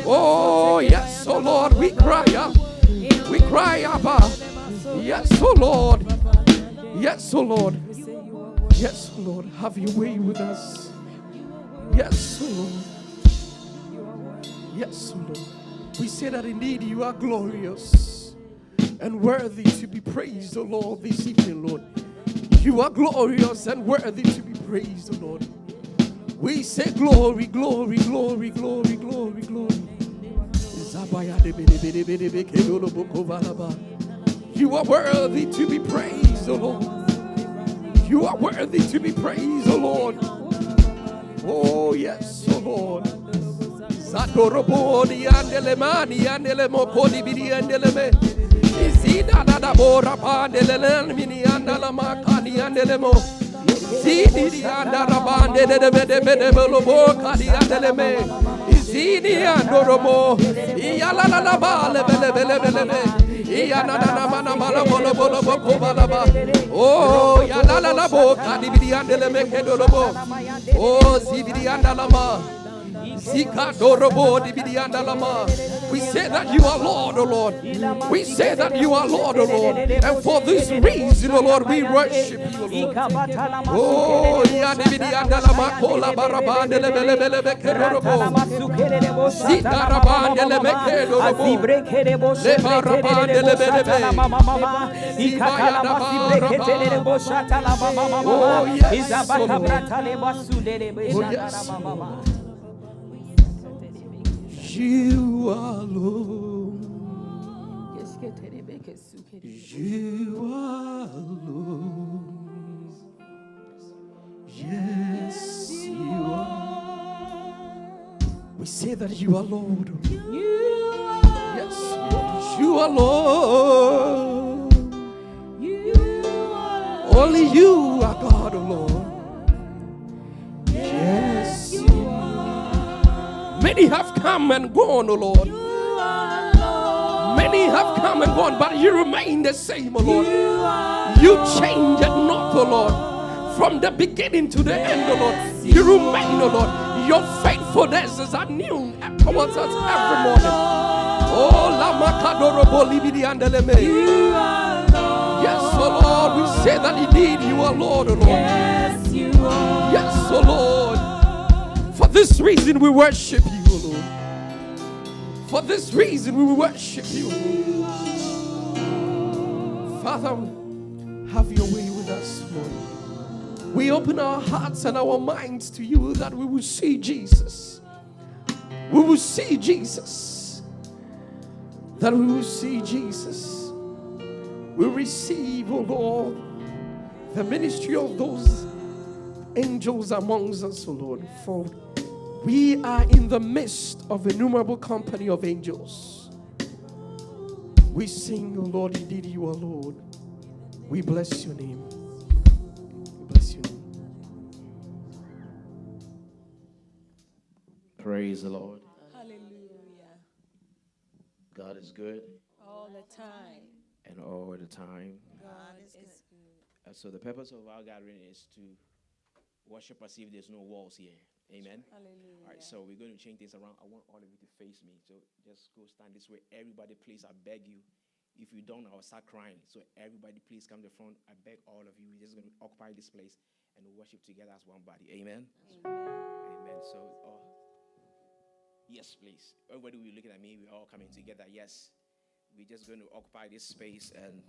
Oh, yes, oh Lord, we cry out. We cry, Abba. Yes, oh Lord. Yes, oh Lord. Yes, oh Lord. Have your way with us. Yes, oh Lord. Yes, oh Lord. We say that indeed you are glorious and worthy to be praised, oh Lord, this evening, Lord. You are glorious and worthy to be praised, oh Lord. We say glory, glory, glory, glory, glory, glory. You are worthy to be praised, oh Lord. You are worthy to be praised, oh Lord. Oh yes, oh Lord. Zatorobodi andelemani andelemokodi bidi andeleme. Izida da bora pandelelen mini andalama kadi andelemo. Zidi andarabande de belobo kadi andeleme. Izidi andorobo. Iyala la bale bele. Oh, ya la boca di bidiandele mekedolobo. Oh, zibidiandalama. We say that you are Lord, O Lord. We say that you are Lord, O Lord. And for this reason, O Lord, we worship you, Lord. Oh, you are Lord. You are Lord. Yes, you are. We say that you are Lord. Yes, Lord. You are Lord. Only you are God, O Lord. Yes, you are. Many have come and gone, O Lord. Many have come and gone, but you remain the same, O Lord. You change it not, O Lord. From the beginning to the end, O Lord, you remain, O Lord. Your faithfulness is anew towards us every morning. Oh, Lamakadorobo Libidi Andeleme. Yes, O Lord, we say that indeed you are Lord, O Lord. Yes, you are. Yes, O Lord. For this reason we worship you, O Lord. For this reason we worship you. Father, have your way with us, Lord. We open our hearts and our minds to you that we will see Jesus. We will see Jesus. That we will see Jesus. We receive, O Lord, the ministry of those angels amongst us, O Lord. For we are in the midst of an innumerable company of angels. We sing, O Lord, indeed you are Lord. We bless your name. We bless your name. Praise the Lord. Hallelujah. God is good. All the time. And all the time. God is good. So the purpose of our gathering is to worship as if there's no walls here. Amen. Hallelujah. All right, so we're going to change things around. I want all of you to face me. So just go stand this way. Everybody, please, I beg you. If you don't, I'll start crying. So everybody, please come to the front. I beg all of you. We're just going to occupy this place and worship together as one body. Amen. Amen. So, yes, please. Everybody will be looking at me. We're all coming together. Yes. We're just going to occupy this space, and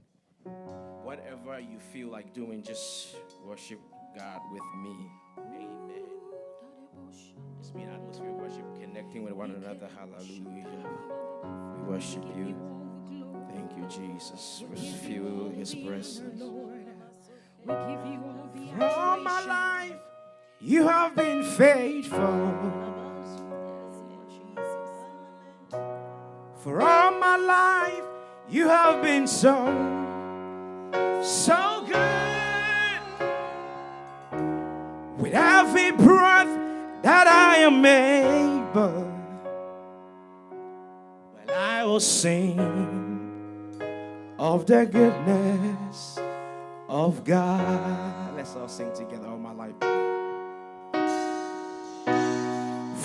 whatever you feel like doing, just worship God with me. Amen. Just be an atmosphere of worship, connecting with one another. Hallelujah. We worship you. Thank you, Jesus. We feel his presence. All my life, you have been faithful. For all my life, you have been so good. With every breath that I am able, well, I will sing of the goodness of God. Let's all sing together all my life.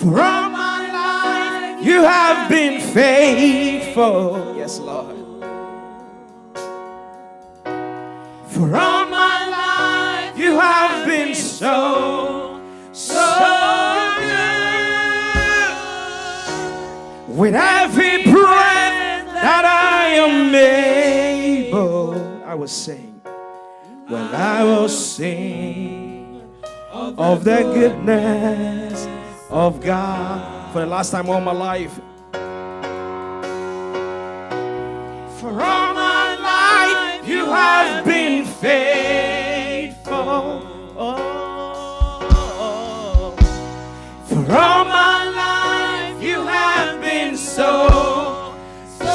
For all my life, you have been faithful. Yes, Lord. For all my life, you have been so good. With every breath that I am able, I will sing. Well, I will sing of the goodness of God. For the last time all my life. For all my life, you have been faithful. Oh, for all my life, you have been so good.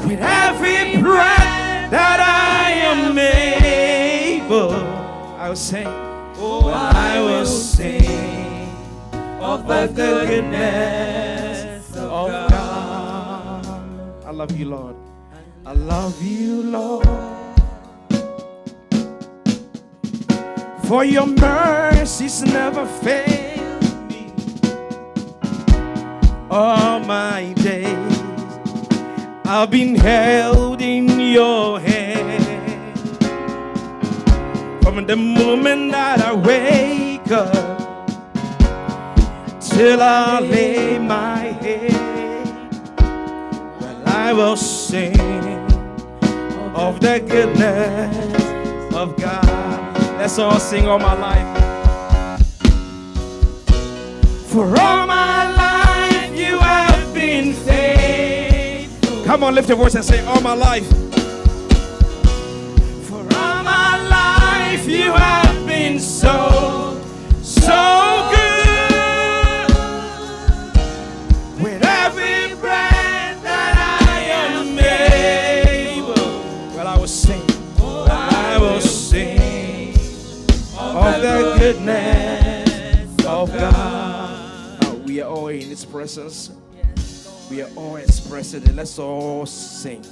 With every breath that I am able, I will sing. Oh, I will sing of the goodness of God. I love you, Lord. I love you, Lord. For your mercies never fail me. All my days I've been held in your hand. From the moment that I wake up till I lay my head, well, I will sing of the goodness of God. Let's all sing all my life. For all my life, you have been faithful. Come on, lift your voice and say, all my life. For all my life, you have been so good. With every breath that I am able, well, I will sing. I will sing of the goodness of God. We are all in His presence. We are all expressing it. Let's all sing.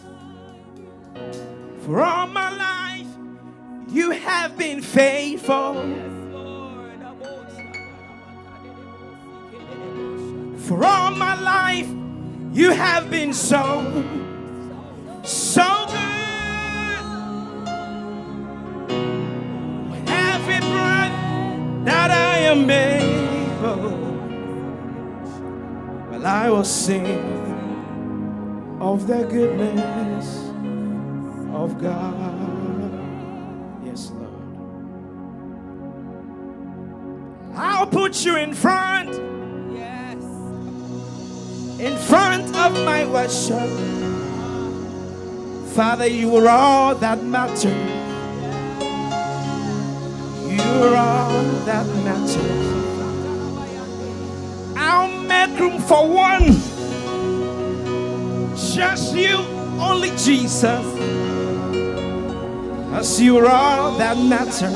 For all my life, you have been faithful. For all my life, you have been so good. With every breath that I am able, well, I will sing of the goodness of God. Yes, Lord. I'll put you in front of my worship. Father, you are all that matters. You are all that matters. I'll make room for one. Just you, only Jesus. As you are all that matters.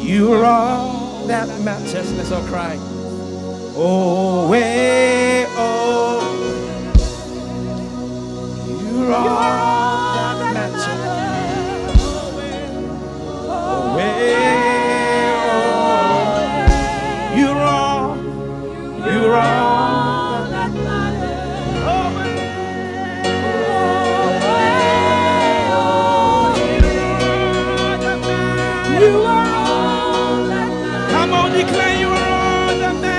You are all that matters. Let's all cry. Oh, way, oh, you're all that matters. Oh, way, oh, you're all that matters. Oh, way, you are all that matters. Come on, declare you are all that matters.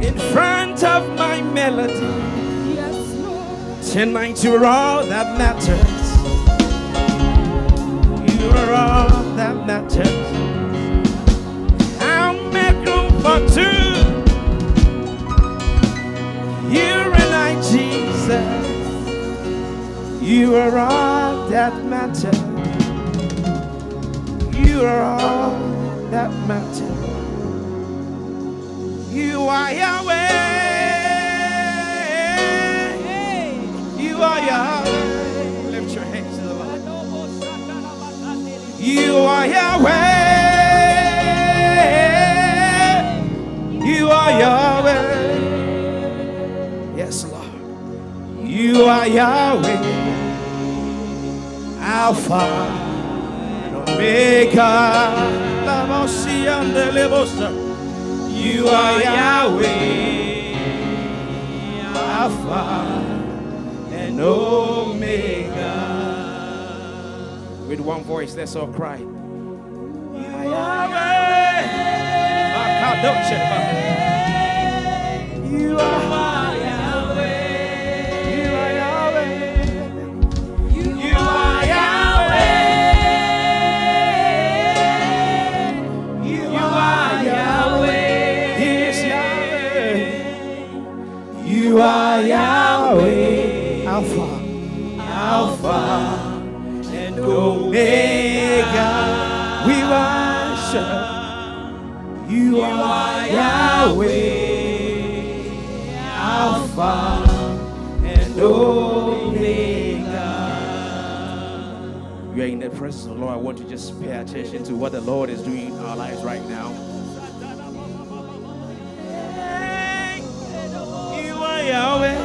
In front of my melody. Yes, Lord. Tonight you're all that matters. You are all that matters. I'll make room for two. You and I, Jesus. You are all that matters. You are all that matters. You are Yahweh. You are Yahweh. Lift your hands to the Lord. You are Yahweh. Yahweh, Alpha and Omega. You are Yahweh, Alpha and Omega. With one voice, let's all cry. Yahweh, you are Yahweh, you are Yahweh, you are Yahweh, you are Yahweh, yes Yahweh, you are Yahweh, Alpha, Alpha and Omega. We worship. You are Yahweh, Alpha and Omega. We are in the presence of the Lord. I want to just pay attention to what the Lord is doing in our lives right now. You are Yahweh.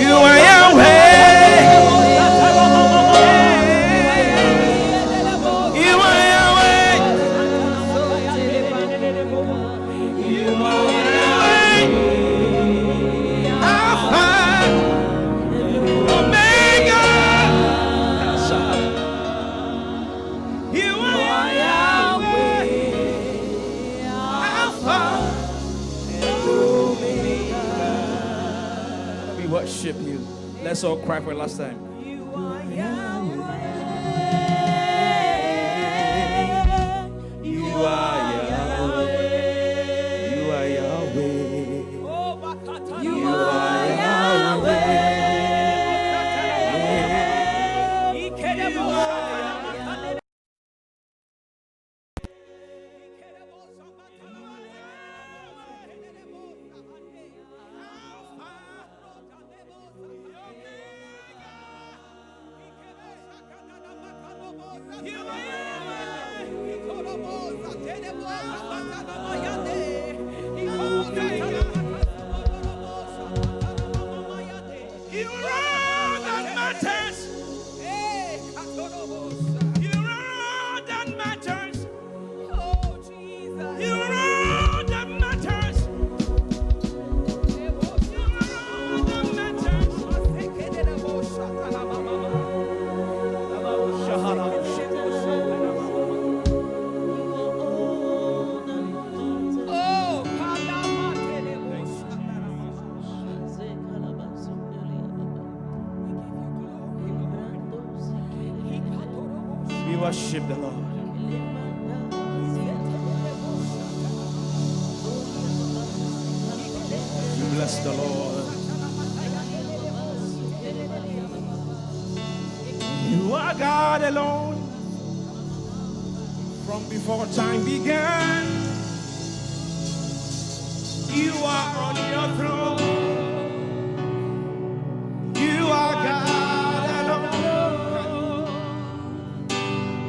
You are Yahweh. Worship you. Let's all cry for the last time. You are Yahweh. You are Yahweh. You are Yahweh. You are Yahweh. We worship the Lord. We bless the Lord. You are God alone. From before time began, you are on your throne. You are God alone.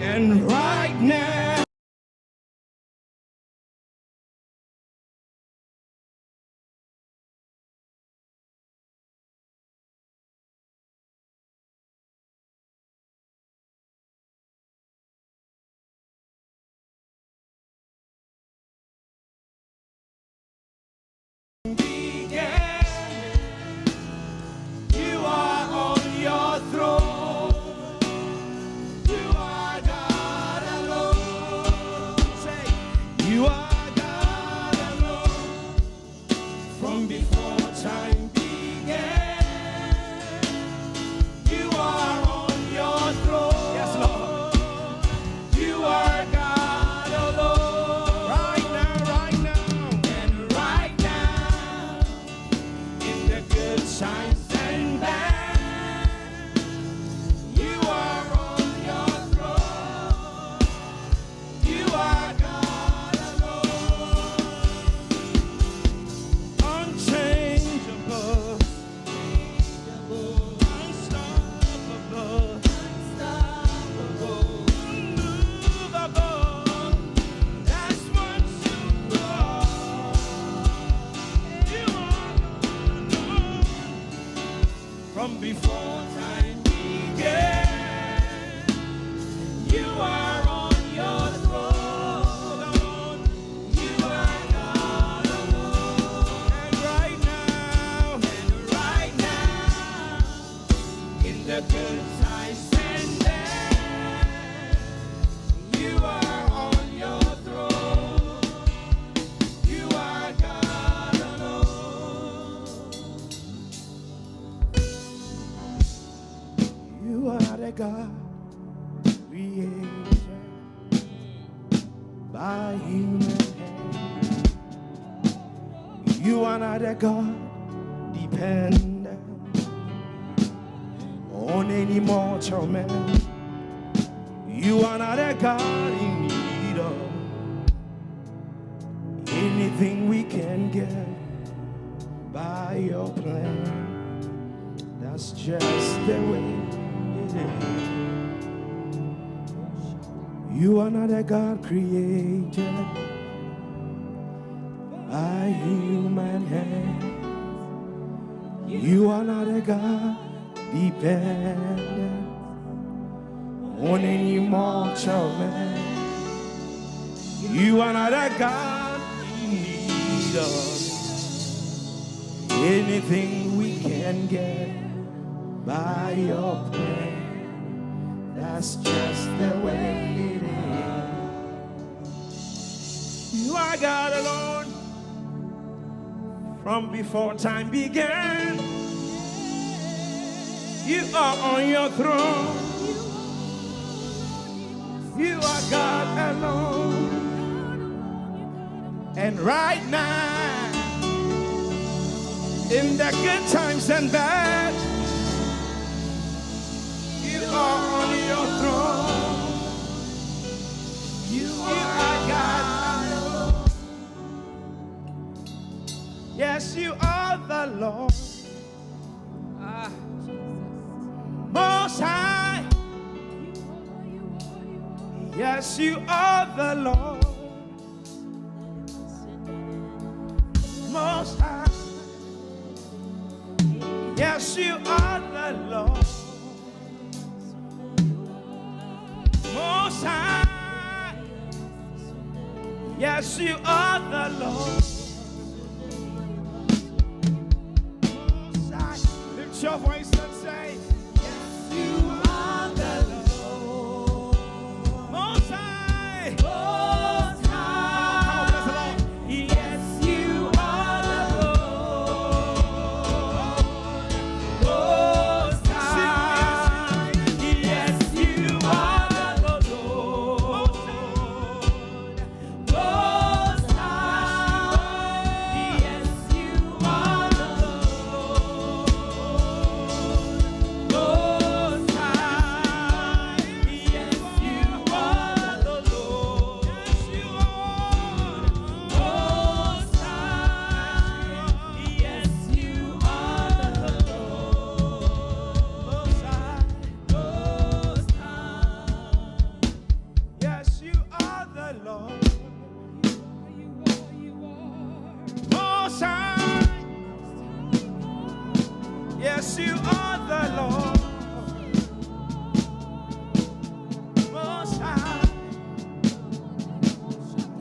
And right now, you are on your throne. You are God from before time began. You are on your throne. You are God alone. And right now, in the good times and bad, you are on your throne. You are God alone. You are the God created by human hand. You are not a God dependent on any mortal man. You are not a God in need of anything we can get by your plan. That's just the way it is. You are not a God created by human hand. You are not a God dependent on any mortal man. You are not a God in need of anything we can get by your plan. That's just the way it is. You are God alone from before time began. You are on your throne. You are God alone. And right now, in the good times and bad, you are on your throne. You are God alone. Yes, you are the Lord. Most High. Yes, you are the Lord. Most High. Yes, you are the Lord. Most High. Yes, you are the Lord. Most High. Lift your voice and say, yes, you are the Lord. Most High. Most High. Come on, bless the Lord. Yes, you are the Lord. Most High. Yes, you are the Lord. Most High. Yes, you are the Lord. Most High. Yes, you are the Lord. Yes, you are. Most High. Yes, you are the Lord. Most High. Most High. Yes, you are the Lord. Most High. Yes, you are the Lord. Most High.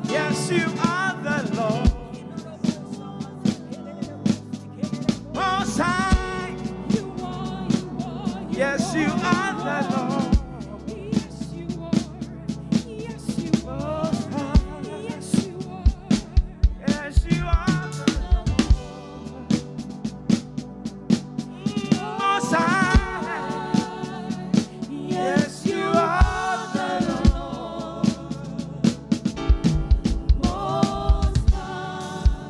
Yes, you are the Lord. Most High. Yes, you are the Lord. Most High. Yes, you are the Lord. Most High. Yes, you are the Lord. Most High.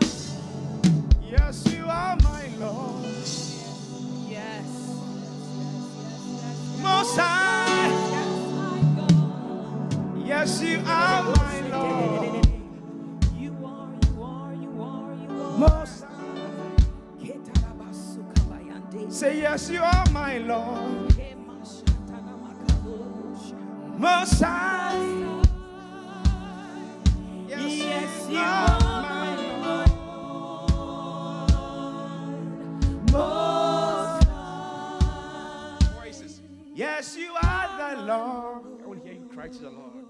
Yes, you are my Lord. Yes. Most High. Yes, you are my Lord. Most High. Say yes, you are my Lord. Most High. Yes, you are my Lord. Most High. Yes, you are the Lord. I want to hear you cry to the Lord.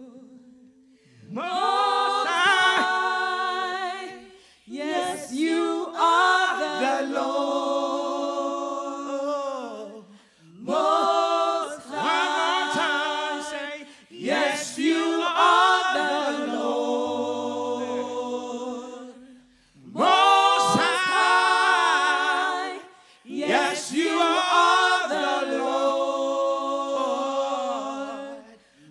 Most High, yes, you are the Lord. Most High, one more time, say, yes, you are the Lord. Most High, yes, you are the Lord.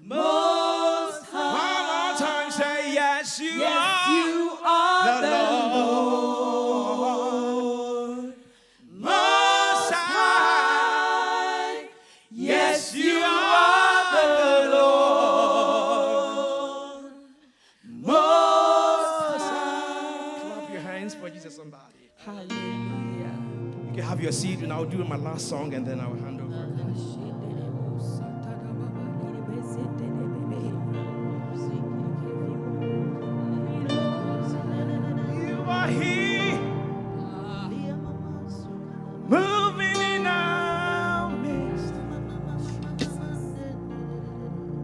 Most High. One more time, say, yes, you Yes, are you are the the Lord. Lord. Most High. Yes, you are the Lord. Most High. Clap your hands for Jesus, somebody. Hallelujah. You can have your seat, and I'll do my last song, and then I'll hand over. You are here, moving in our midst.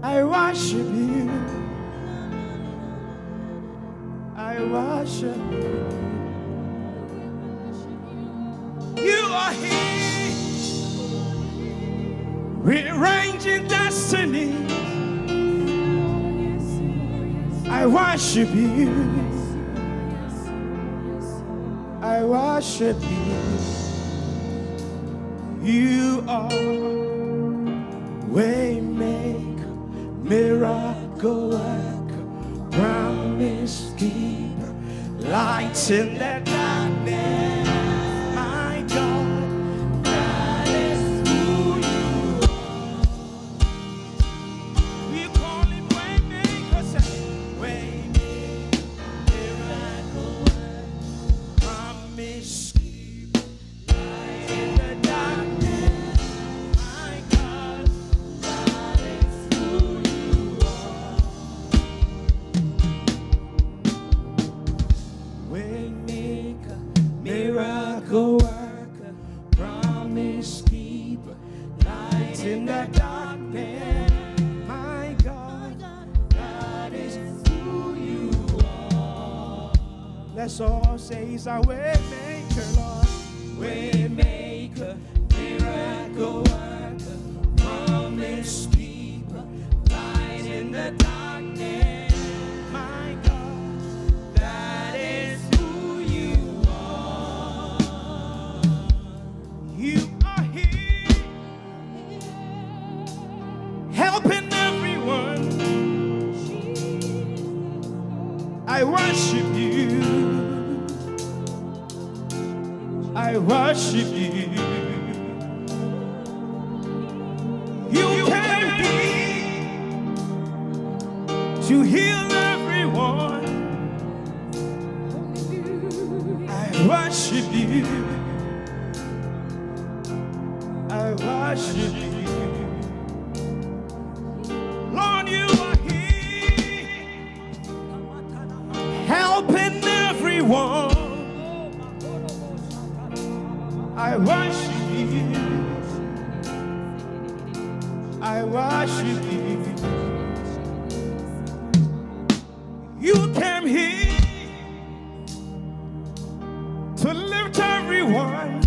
I worship you. I worship you. You are here, rearranging destiny. I worship you. I worship you. You are waymaker, miracle worker, promise keeper, light in the darkness. My God, that is who you are. We call him waymaker, say waymaker, miracle worker, promise keeper, light in the darkness. My God, that is who you are. Waymaker, miracle worker, promise keeper, light in the darkness. My God, that is who you are. Let's all say he's our waymaker, Lord. Waymaker, miracle worker, promise keeper, light in the darkness. My God, that is who you are. You are here, helping everyone. I worship you. I worship you. You can be to heal everyone. I worship you. I worship you. Lord, you are here, helping everyone. I worship you. I worship you. You came here to lift everyone.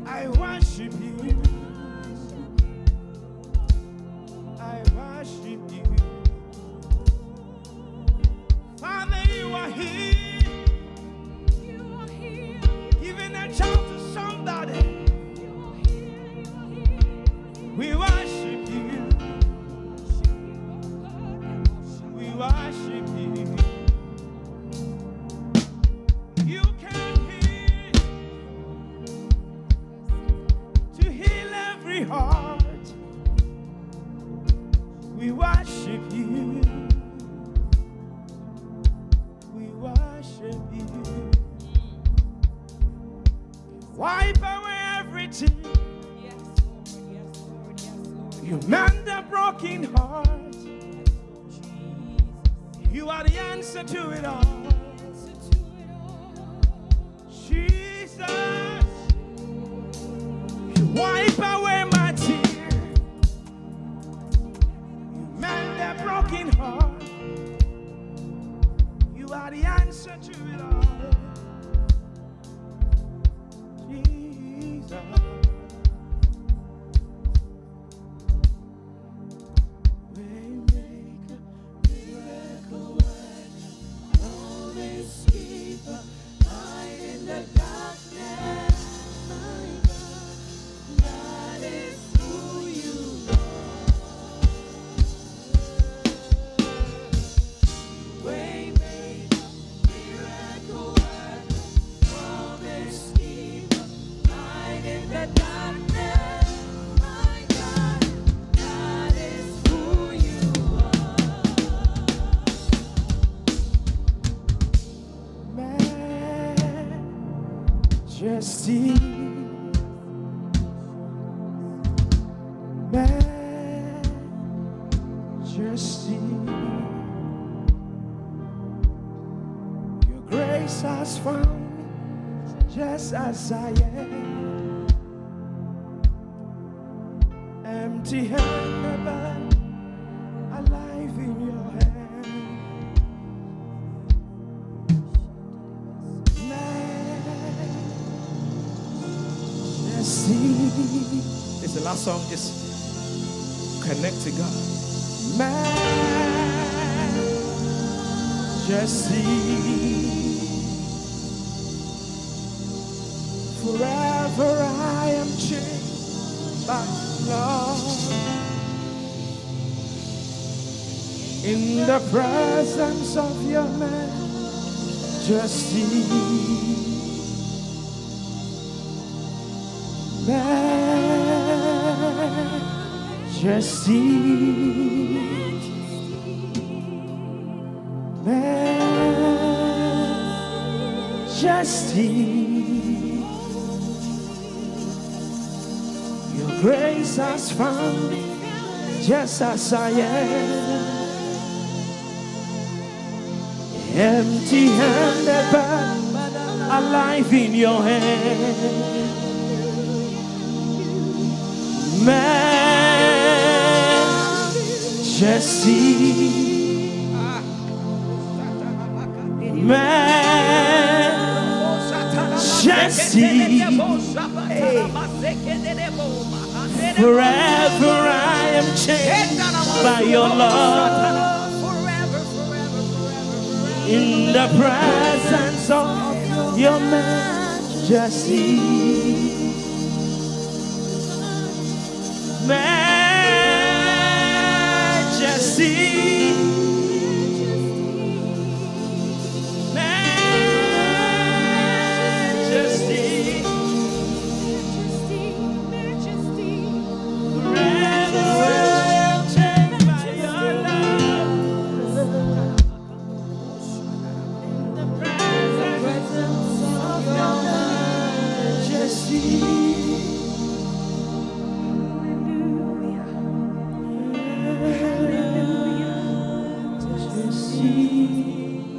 I worship you. I worship you. Father, you are here. Giving a chance to somebody. We worship you. We worship you. You came here to heal every heart. We worship you. We worship you. Wipe away everything. Yes, Lord. Yes, Lord. Yes, Lord. You mend a broken heart. You are the answer to it all. Jesus, you wipe darkness, my God, that is who you Majesty, majesty, your grace has found me just as I am, empty-handed but alive in your hand. It's the last song. Just connect to God. Majesty, forever I am changed by love. In the presence of your majesty. Majesty, majesty, your grace has found me just as I am, empty-handed but alive in your hand. Majesty, majesty, forever I am changed by your love. In the presence of your majesty. Majesty, majesty, forever I am changed by your love. In the presence of your majesty.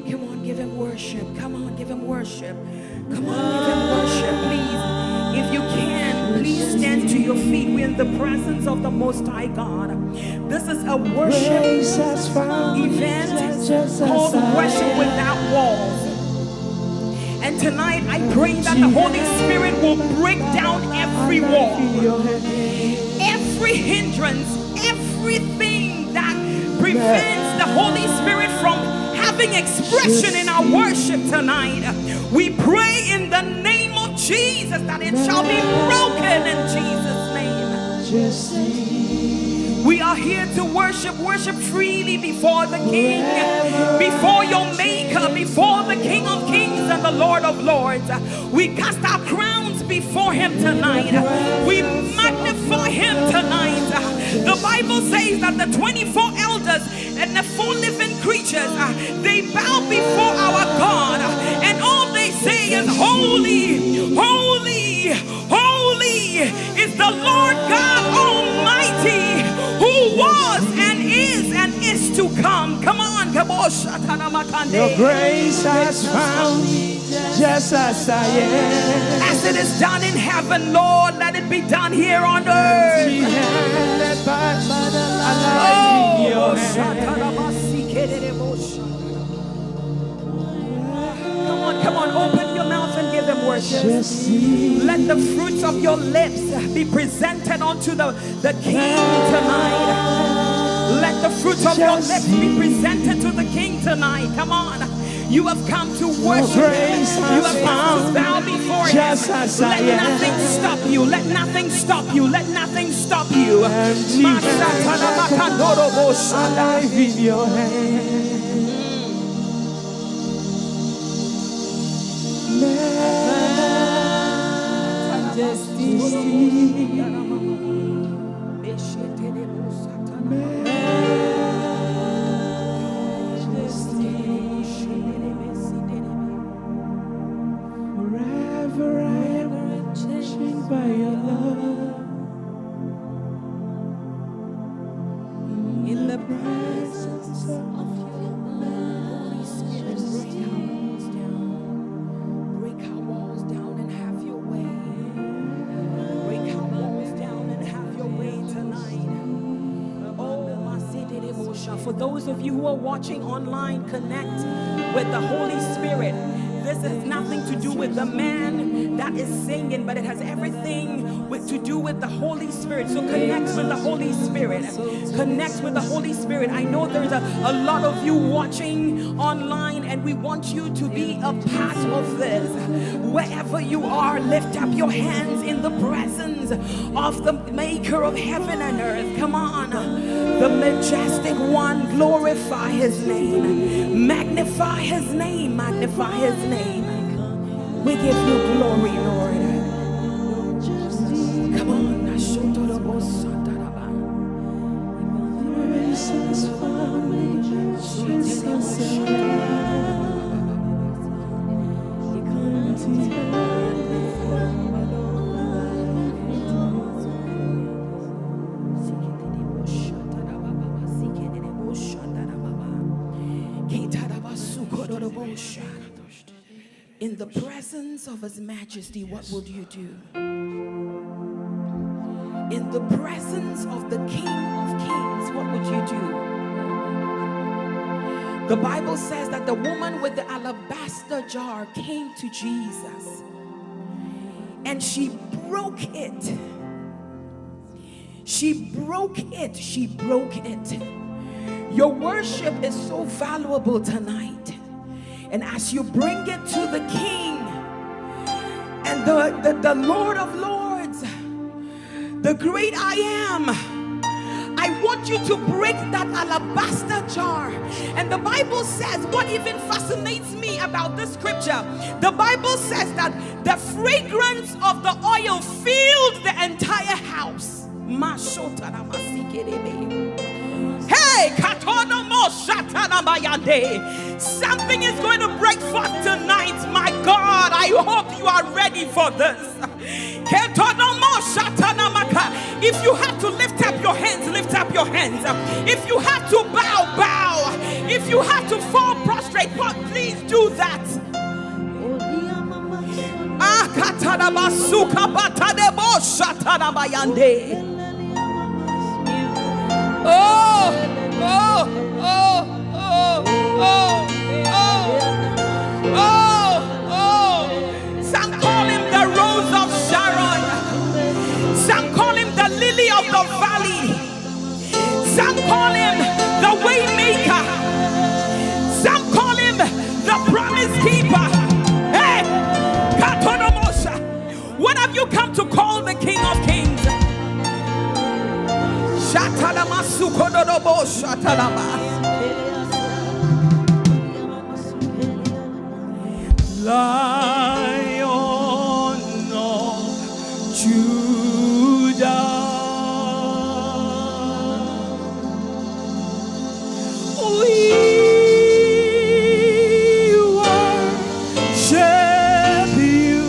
Come on, give him worship. Come on, give him worship. Come on, give him worship, please. If you can, please stand to your feet. We're in the presence of the Most High God. This is a worship event called Worship Without Walls. And tonight, I pray that the Holy Spirit will break down every wall, every hindrance, everything that prevents the Holy Spirit from having expression in our worship tonight. We pray in the name of Jesus that it shall be broken in Jesus' name. We are here to worship freely before the King, before your Maker, before the King of Kings and the Lord of Lords. We cast our crowns before him tonight. We magnify him tonight. The Bible says that the 24 elders and the 4 living creatures, they bow before our God, and all they say is holy, holy, holy is the Lord God Almighty, who was and is to come. Come on, your grace has found me just as I am. As it is done in heaven, Lord, let it be done here on earth. Come on, open your mouth and give him worship. Let the fruits of your lips be presented unto the King tonight. Let the fruits of your lips be presented to the King tonight. Come on. You have come to worship him. You have come to bow before him. Let nothing stop you. Let nothing stop you. Let nothing stop you. Alive in your hand. Forever I am changed by your love. In the presence of your love, Holy Spirit, break our walls down and have your way. Break our walls down and have your way tonight. Oh, for those of you who are watching online, connect with the Holy Spirit. This has nothing to do with the man that is singing, but it has everything to do with the Holy Spirit. So connect with the Holy Spirit. Connect with the Holy Spirit. I know there's a lot of you watching online, and we want you to be a part of this. Wherever you are, lift up your hands in the presence of the Maker of heaven and earth. Come on. The majestic one, glorify his name. Magnify his name. Magnify his name. We give you glory, Lord. Come on. In the presence of His Majesty, what would you do? In the presence of the King of Kings, what would you do? The Bible says that the woman with the alabaster jar came to Jesus and she broke it. She broke it. She broke it. Your worship is so valuable tonight. And as you bring it to the King and the Lord of Lords, the great I am, I want you to break that alabaster jar. And the Bible says, what even fascinates me about this scripture, the Bible says that the fragrance of the oil filled the entire house. Hey, something is going to break forth tonight. My God, I hope you are ready for this. If you have to lift up your hands, lift up your hands. If you have to bow, bow. If you have to fall prostrate, please do that. Oh, oh, oh, oh, oh, oh, oh, oh. Some call him the Rose of Sharon. Some call him the Lily of the Valley. Some call him the Waymaker. Some call him the Promise Keeper. Hey, Katonomosha. What have you come to call the King of Kings? Lion of Judah, we worship you.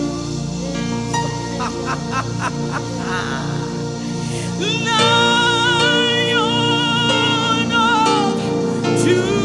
Lion of Judah.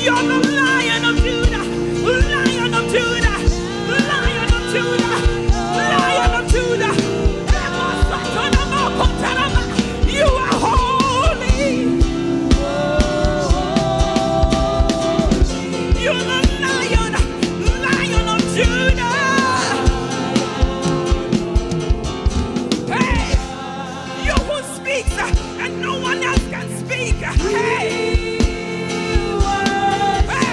You're the Lion of Judah, Lion of Judah, Lion of Judah, Lion of Judah. You are holy. You're the Lion, Lion of Judah. Hey, you who speaks and no one else can speak. Hey. Hey!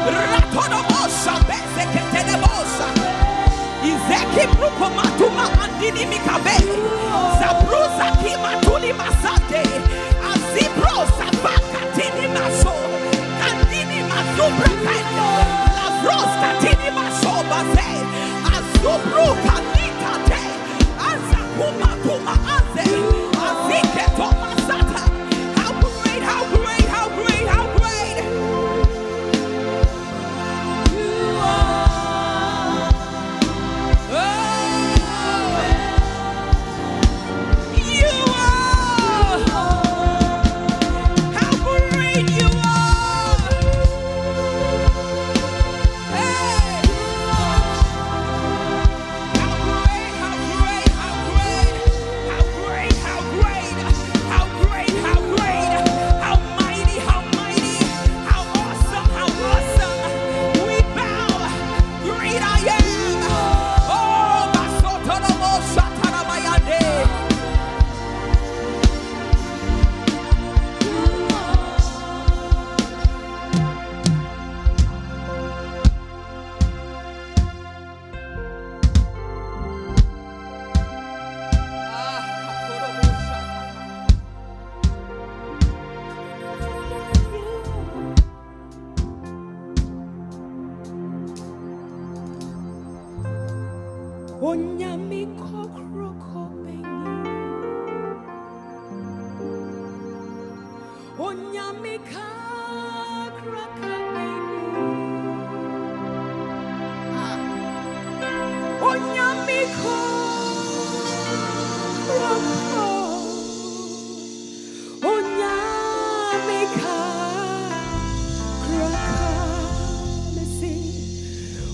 Ratonobosa bezeketenebosa. Izeki bruko matuma andini mikabe. Zabruza kimatuni masate. Azibro sabaka tini maso. Kandini mazubra kendo. Lavros katini maso baze. Azubru kanita te. Azakuma kuma aze. Azike toma sata. How great, how great, how great, how great. You are. You are. How great you are. Hey. How great, how great, how great. How great, how great. How great, how great. How mighty, how mighty. How awesome, how awesome. We bow. Great I am. Oh, Masotorobo Satarabayande. Onyami kokroko bengi. Onyami kakraka bengi. Onyami kokroko. Onyami kakraka.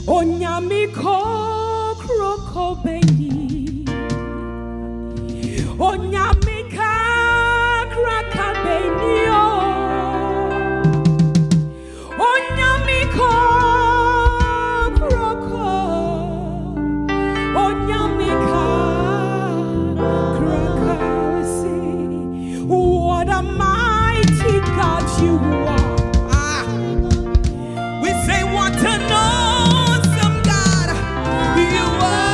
Onyami kokroko bengi. Onyami kakraka bengi. Onyami kokroko. Onyami kakraka. What a mighty God you are. We say what an awesome God you are.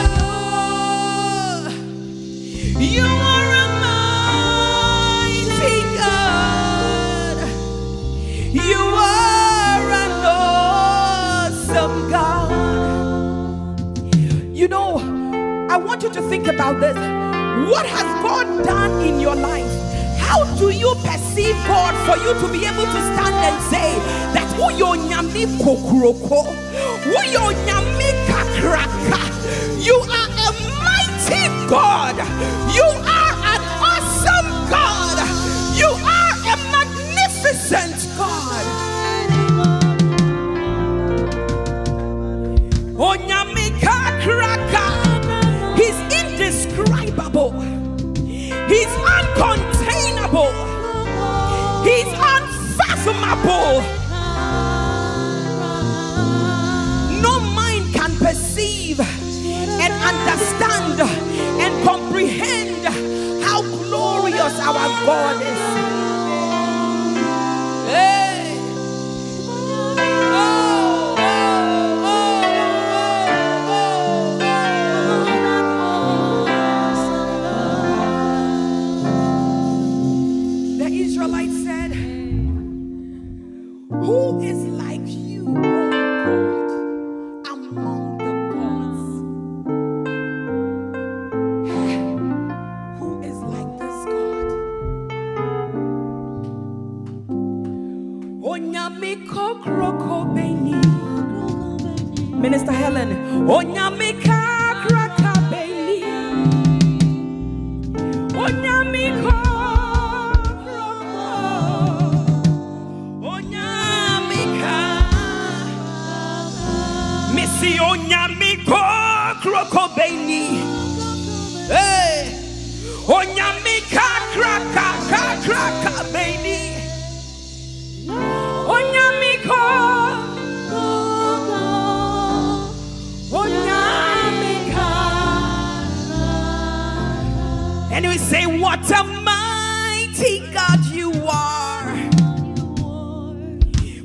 You are a mighty God. You are an awesome God. You know, I want you to think about this. What has God done in your life? How do you perceive God for you to be able to stand and say that uyo nyami kokroko, uyo nyami kakraka, you are a mighty God, you are an awesome God, you are a magnificent God. Onyami kakraka, he's indescribable, he's uncontainable, he's unfathomable. No mind can perceive and understand and comprehend how glorious our God is. Hey. The Israelites said, who is like you, O God, among the gods? Who is like this God? Onyami kokroko beni. Minister Helen, Onyami kakraka beni. Onyami kokroko. Onyami ka. Missy Onyami kokroko beni. Hey. Onyami kakraka beni. Onyami kokroko. Onyami ka. And we say, what a mighty God you are.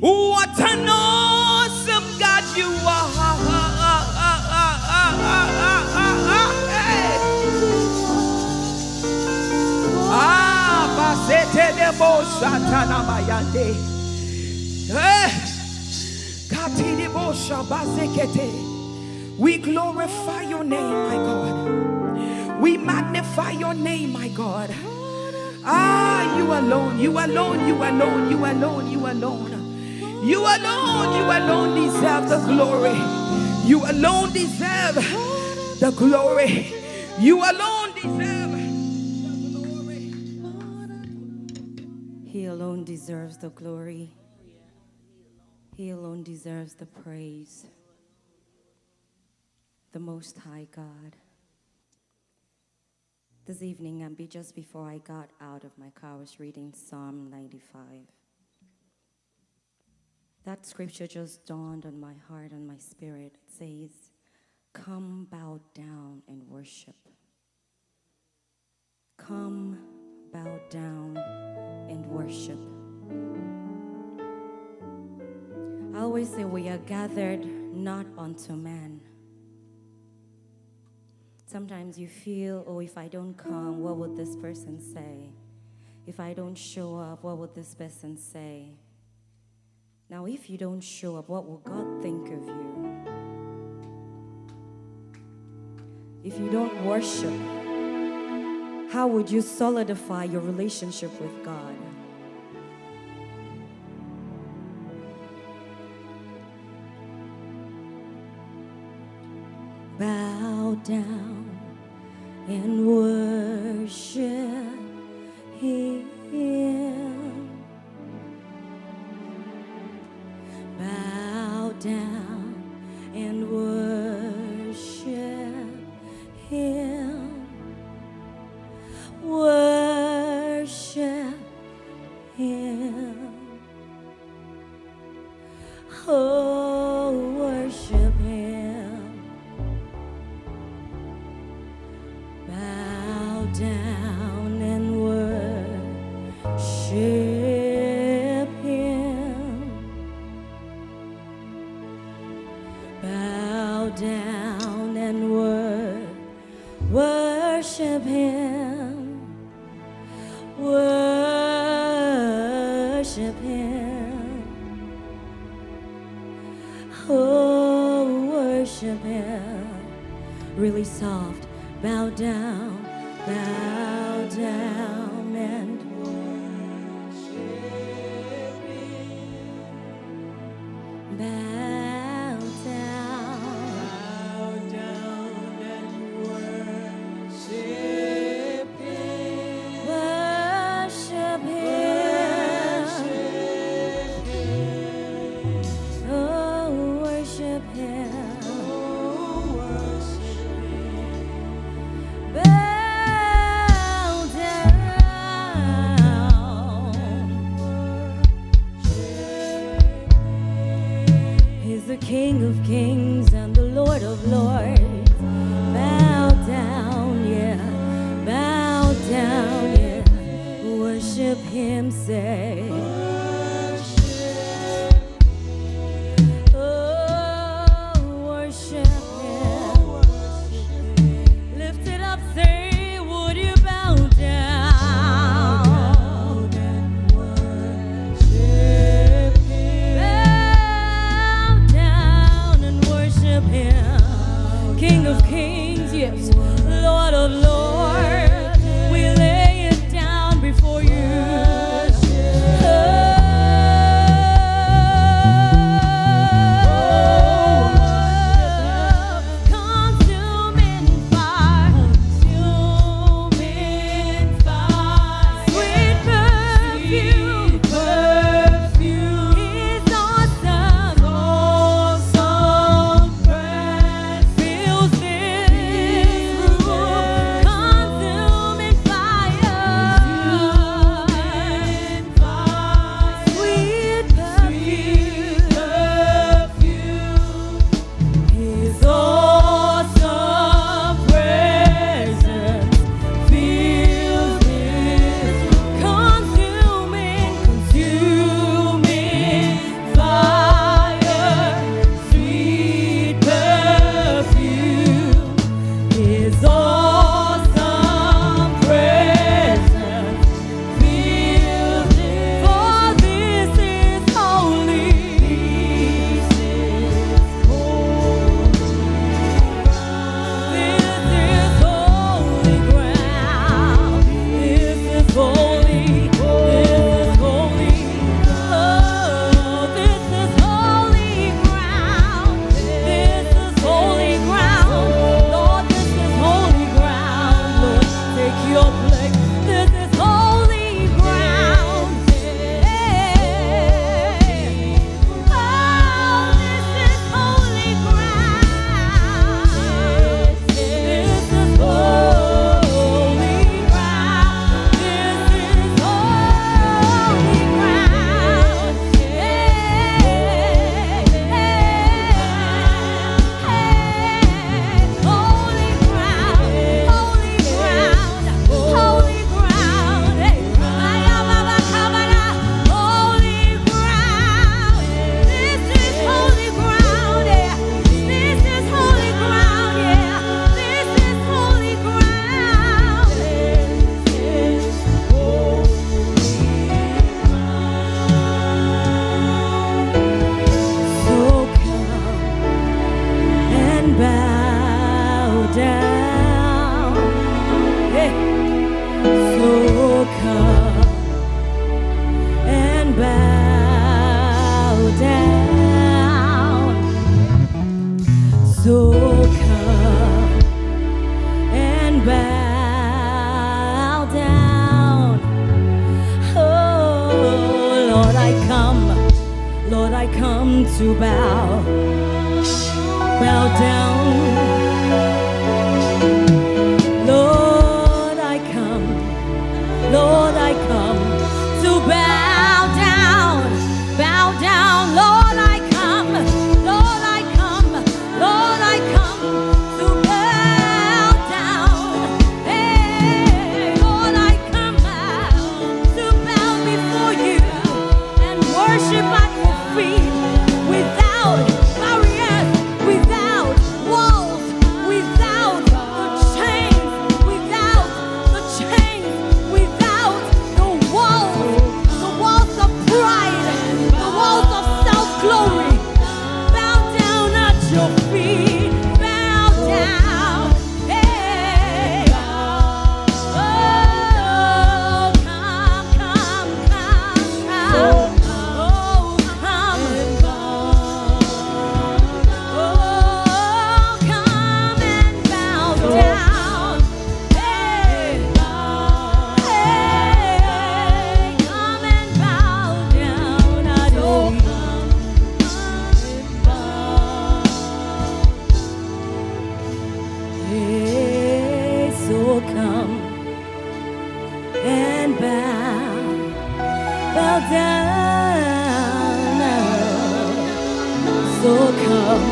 What an awesome We glorify your name, my God. We magnify your name, my God. Ah, you alone, you alone, you alone, you alone, you alone. You alone, you alone deserve the glory. You alone deserve the glory. You alone deserve the glory. He alone deserves the glory. He alone deserves the praise. The Most High God. This evening, just before I got out of my car, I was reading Psalm 95. That scripture just dawned on my heart and my spirit. It says, "Come bow down and worship. Come bow down and worship." I always say we are gathered not unto man. Sometimes you feel, oh, if I don't come, what would this person say? If I don't show up, what would this person say? Now, if you don't show up, what will God think of you? If you don't worship, how would you solidify your relationship with God? Bow down and worship Him. Bow down and worship Him. Worship Him. Oh, worship Him. Bow down and worship Him. Bow down and worship Him. Worship Him. Oh, worship Him. Really soft. Bow down and worship Him. Bow down and worship Him. Worship Him. Oh, worship Him. Bow down. He's the King of Kings and the Lord of Lords. Bow down, yeah. Bow down, yeah. Worship Him, say. Oh, worship Him. Lift it up, say, would you bow down? Bow down and worship Him. King of Kings, yes, Lord of Lords, we lay it down before you. Oh, I come to bow down. Lord, I come to bow down, Lord, I come, Lord, I come, Lord, I come to bow down. Hey, Lord, I come to bow before you and worship at your feet without barriers, without walls, without the chains, without the walls of pride, the walls of self-glory. Bow down at your feet, bow down. Hey, oh, come, come, come, come. Oh, come and bow. Oh, come and bow down. Hey, hey, come and bow down at your feet. Hey, so come and bow down now. So come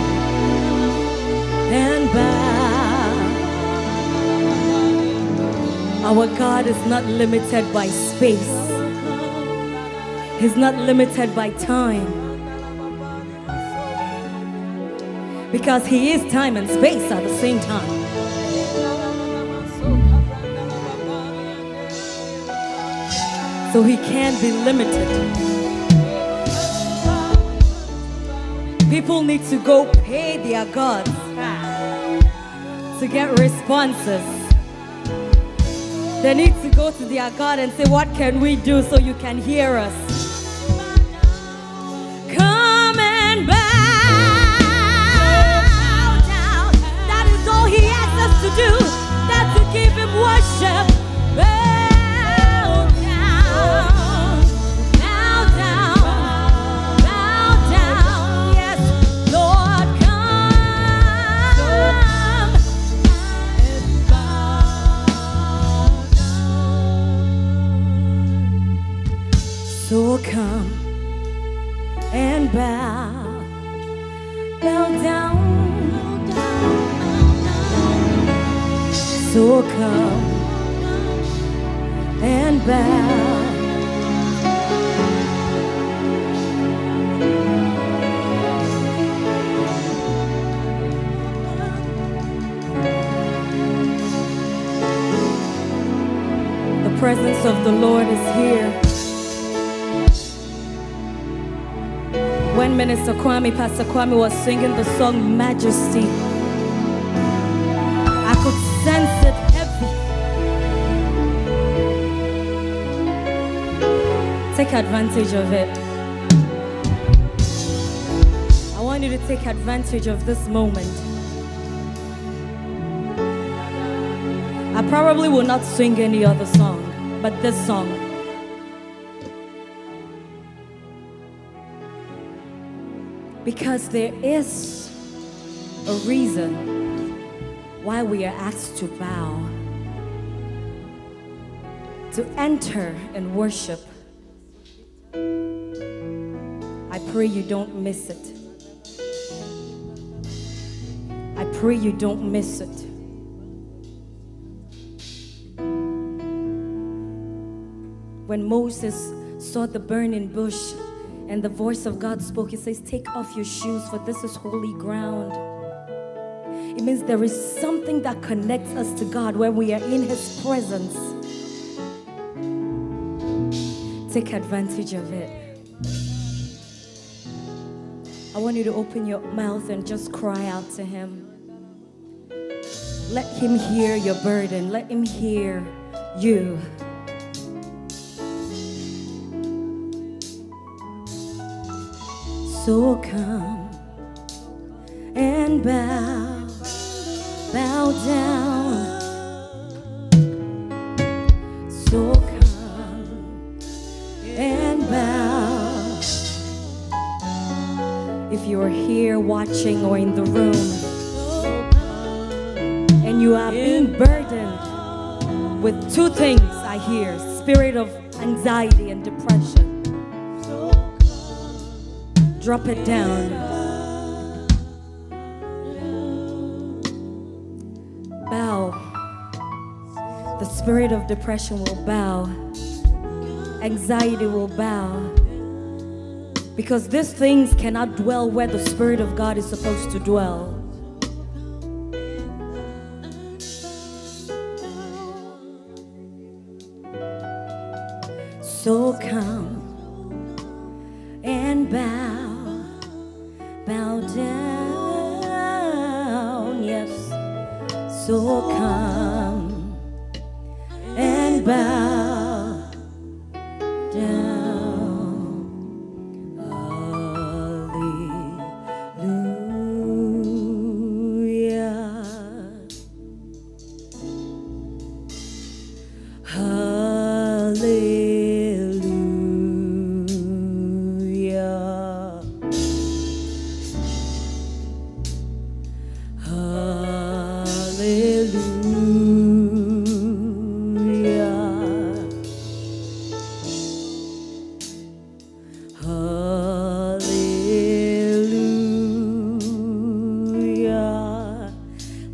and bow. Our God is not limited by space. He's not limited by time. Because he is time and space at the same time. So he can't be limited. People need to go pay their gods to get responses. They need to go to their God and say, what can we do so you can hear us? Come and bow down. That is all he asks us to do. That's to give him worship. Bow down, bow down, bow down. Yes, Lord, come and bow down. So come and bow down. So come and bow. The presence of the Lord is here. When Pastor Kwame was singing the song Majesty, I could sense it heavy. Take advantage of it. I want you to take advantage of this moment. I probably will not sing any other song, but this song. Because there is a reason why we are asked to bow, to enter and worship. I pray you don't miss it. I pray you don't miss it. When Moses saw the burning bush and the voice of God spoke, he says, take off your shoes, for this is holy ground. It means there is something that connects us to God when we are in his presence. Take advantage of it. I want you to open your mouth and just cry out to him. Let him hear your burden. Let him hear you. So come and bow down. So come and bow If you're here watching or in the room and you are being burdened with two things, I hear spirit of anxiety and depression, drop it down. Bow. The spirit of depression will bow. Anxiety will bow. Because these things cannot dwell where the Spirit of God is supposed to dwell. So come and bow down, yes. So come and bow down.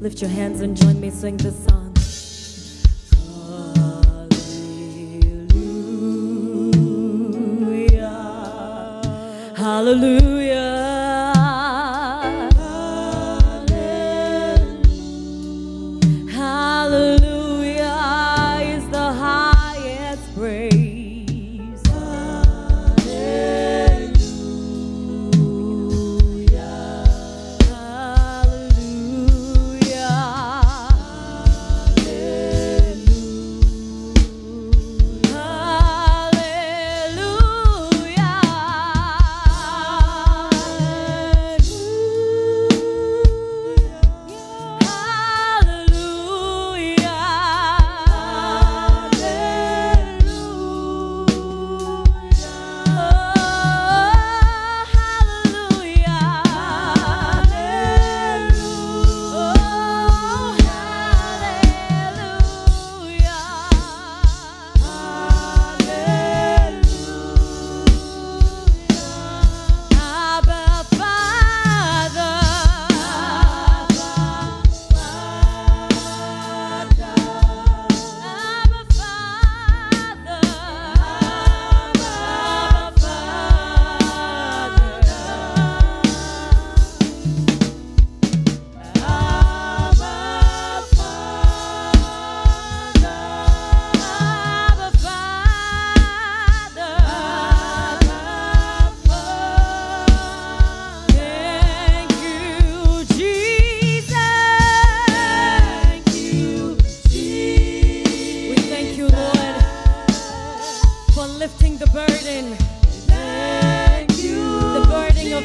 Lift your hands and join me sing this song. Hallelujah. Hallelujah. Hallelujah is the highest praise.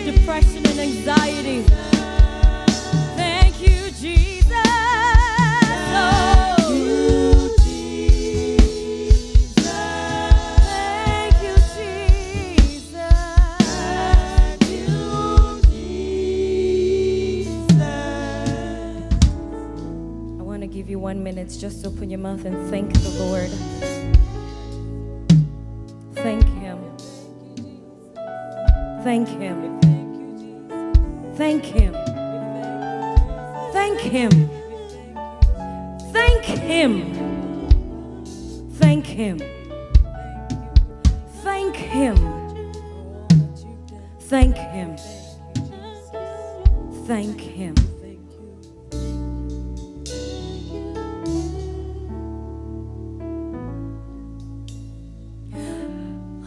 Depression and anxiety. Thank you, Jesus. Oh. Thank you, Jesus. Thank you, Jesus. I want to give you 1 minute. Just open your mouth and thank the Lord. Thank Him. Thank Him. Thank Him. Thank Him. Thank Him. Thank Him. Thank Him. Thank Him. Thank Him.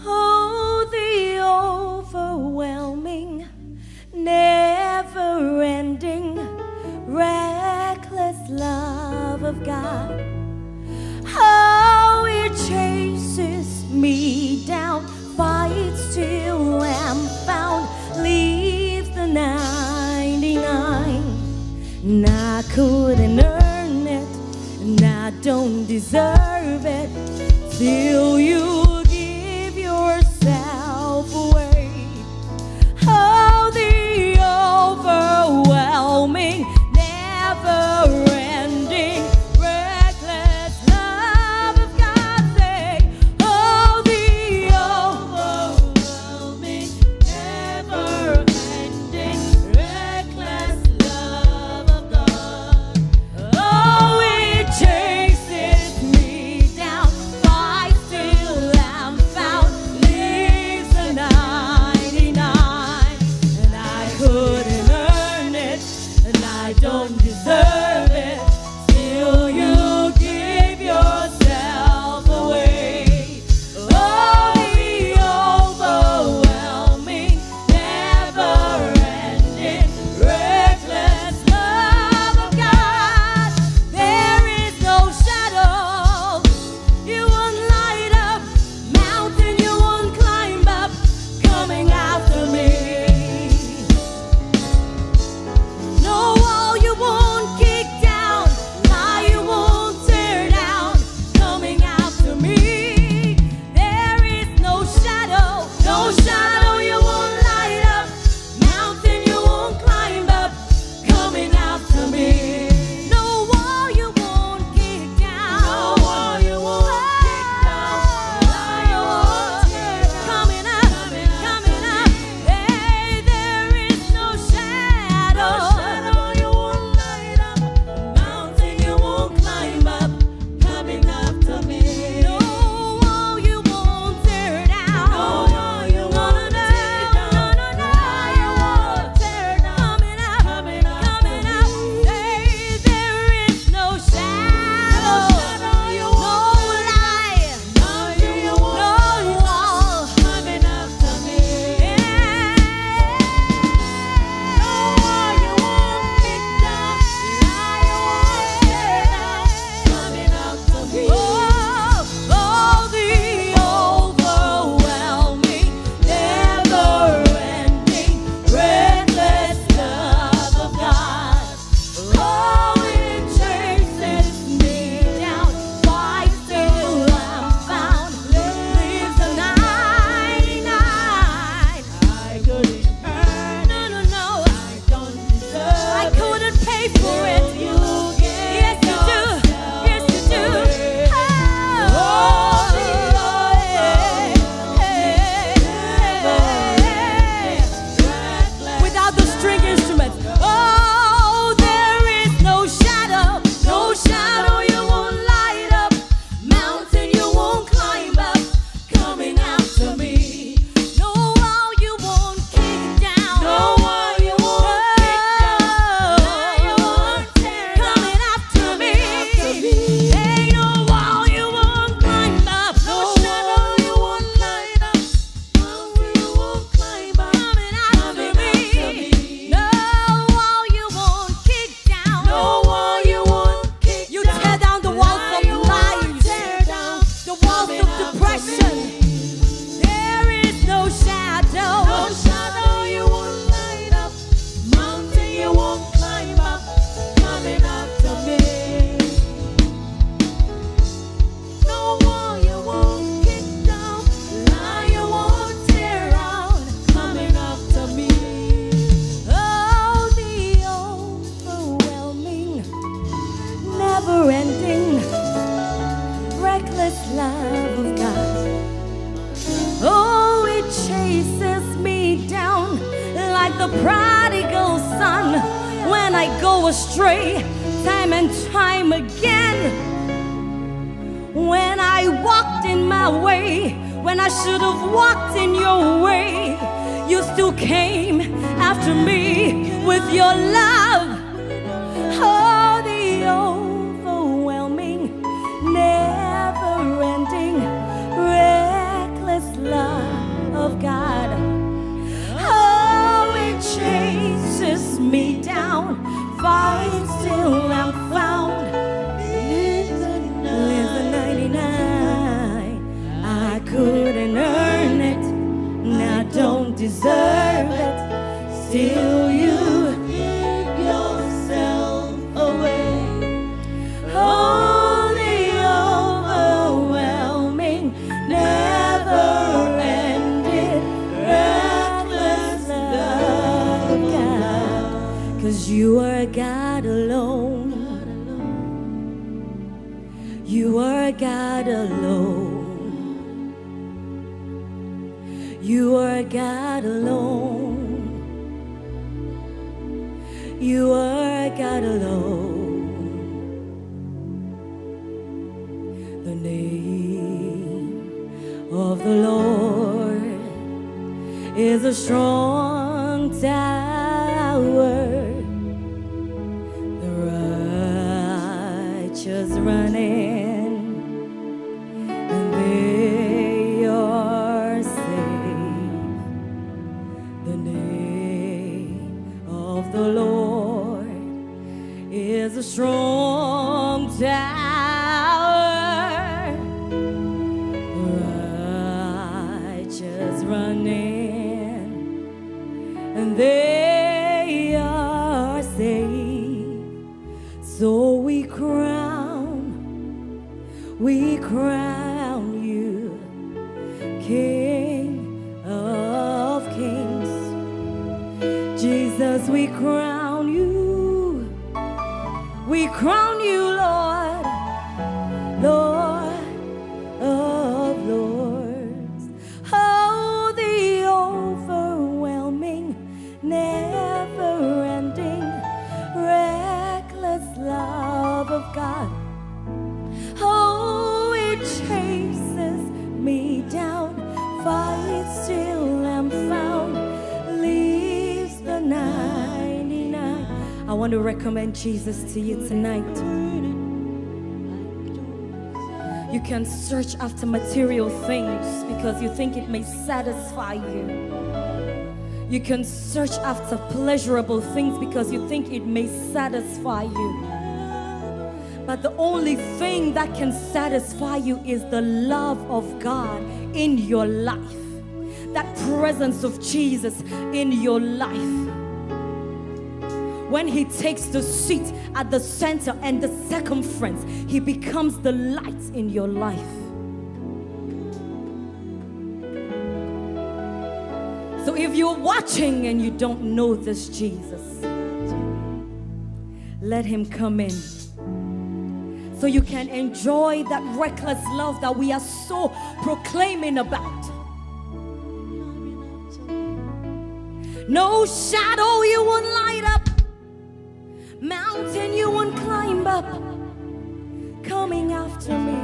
Oh, the overwhelming, never-ending, reckless love of God. How it chases me down, fights till I'm found, leaves the 99. And I couldn't earn it, and I don't deserve it, till you give yourself away. Oh, the don't deserve it. Still you give yourself away. Oh, the overwhelming, never-ending, reckless love of God. There is no shadow you won't light up, mountain you won't climb up, coming after me. No wall you won't kick down, lie you won't tear down, coming after me. There is no shadow you won't light up, mountain you won't climb up, coming after me. No wall you won't kick down, no wall you won't kick down, lie you won't tear down, coming up, coming up. Hey, there is no shadow you won't light up, mountain you won't climb up, coming after me. No wall you won't tear down, no wall you won't tear down, no, you won't tear down, coming up, coming up. Hey, there is no shadow, no lie, no wall coming after me. No wall you won't kick down, lie you won't tear down, coming after me. Oh, the overwhelming, never-ending, reckless love of God. Oh, it chases me down, fights till I'm found, leaves the 99. I couldn't earn, no, I don't deserve. I couldn't pay for it. Yes, you do. Yes, you do. Without the string instruments. Oh, there is no shadow you won't light up, mountain you won't climb up, coming after me. No wall you won't kick down, no wall you won't kick down, you won't tear down, coming after me. Ain't no wall you won't climb up, no shadow you won't light up, mountain you won't climb up, coming after me. No wall you won't kick down, no wall you won't kick down. You tear down the walls of life, the walls of depression. There is no shadow you won't light up, mountain you won't climb up, coming after me. No wall you won't kick down, lie you won't tear down, coming after me. Oh, the overwhelming, never-ending, reckless love of God. Oh, it chases me down like the prodigal son when I go astray, time and time again. When I walked in my way, when I should have walked in your way, you still came after me with your love. Oh, the overwhelming, never-ending, reckless love of God. Oh, it chases me down, fights till I'm found, leaves the 99. I couldn't earn it, and I don't deserve it. Still you give yourself away. Oh, the overwhelming, never-ending, reckless love of God. 'Cause you are God alone. You are God alone. You are God alone. You are God alone. The name of the Lord is a strong tower. the Lord is a strong tower. Righteous run in, and they are safe. So we crown you, King of Kings. Jesus, we crown you, Lord, Lord of Lords. Oh, the overwhelming, never-ending, reckless love of God. Oh, it chases me down, fights till I'm found, leaves the 99. I want to recommend Jesus to you tonight. You can search after material things because you think it may satisfy you. You can search after pleasurable things because you think it may satisfy you. But the only thing that can satisfy you is the love of God in your life. That presence of Jesus in your life. When he takes the seat at the center and the circumference, he becomes the light in your life. So if you're watching and you don't know this Jesus, let him come in, so you can enjoy that reckless love that we are so proclaiming about. No shadow you won't light up, mountain you won't climb up, coming after me.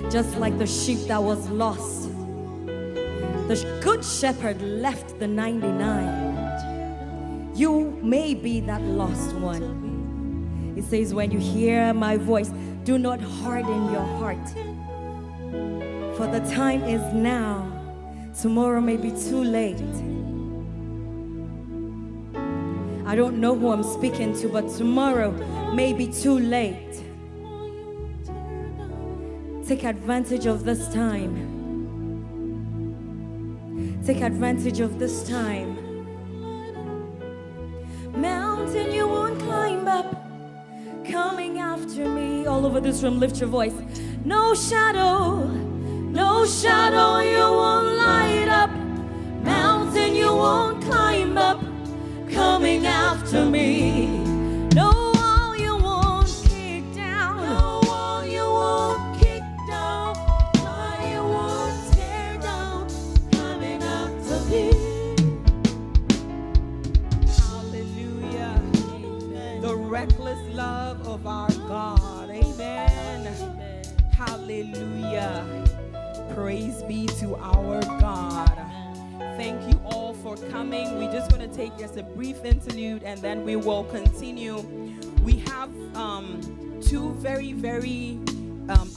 Just like the sheep that was lost, the good shepherd left the 99. You may be that lost one. It says, when you hear my voice, do not harden your heart. For the time is now. Tomorrow may be too late. I don't know who I'm speaking to, but tomorrow may be too late. Take advantage of this time. Take advantage of this time. Mountain you won't climb up, coming after me. All over this room, lift your voice. No shadow you won't light up, mountain you won't climb up, coming after me. No wall you won't kick down, no wall you won't kick down, wall you won't tear down, coming after me. Hallelujah. The reckless love of our God. Amen. Hallelujah. Praise be to our God. Thank you all for coming. We're just going to take just a brief interlude and then we will continue. We have two very, very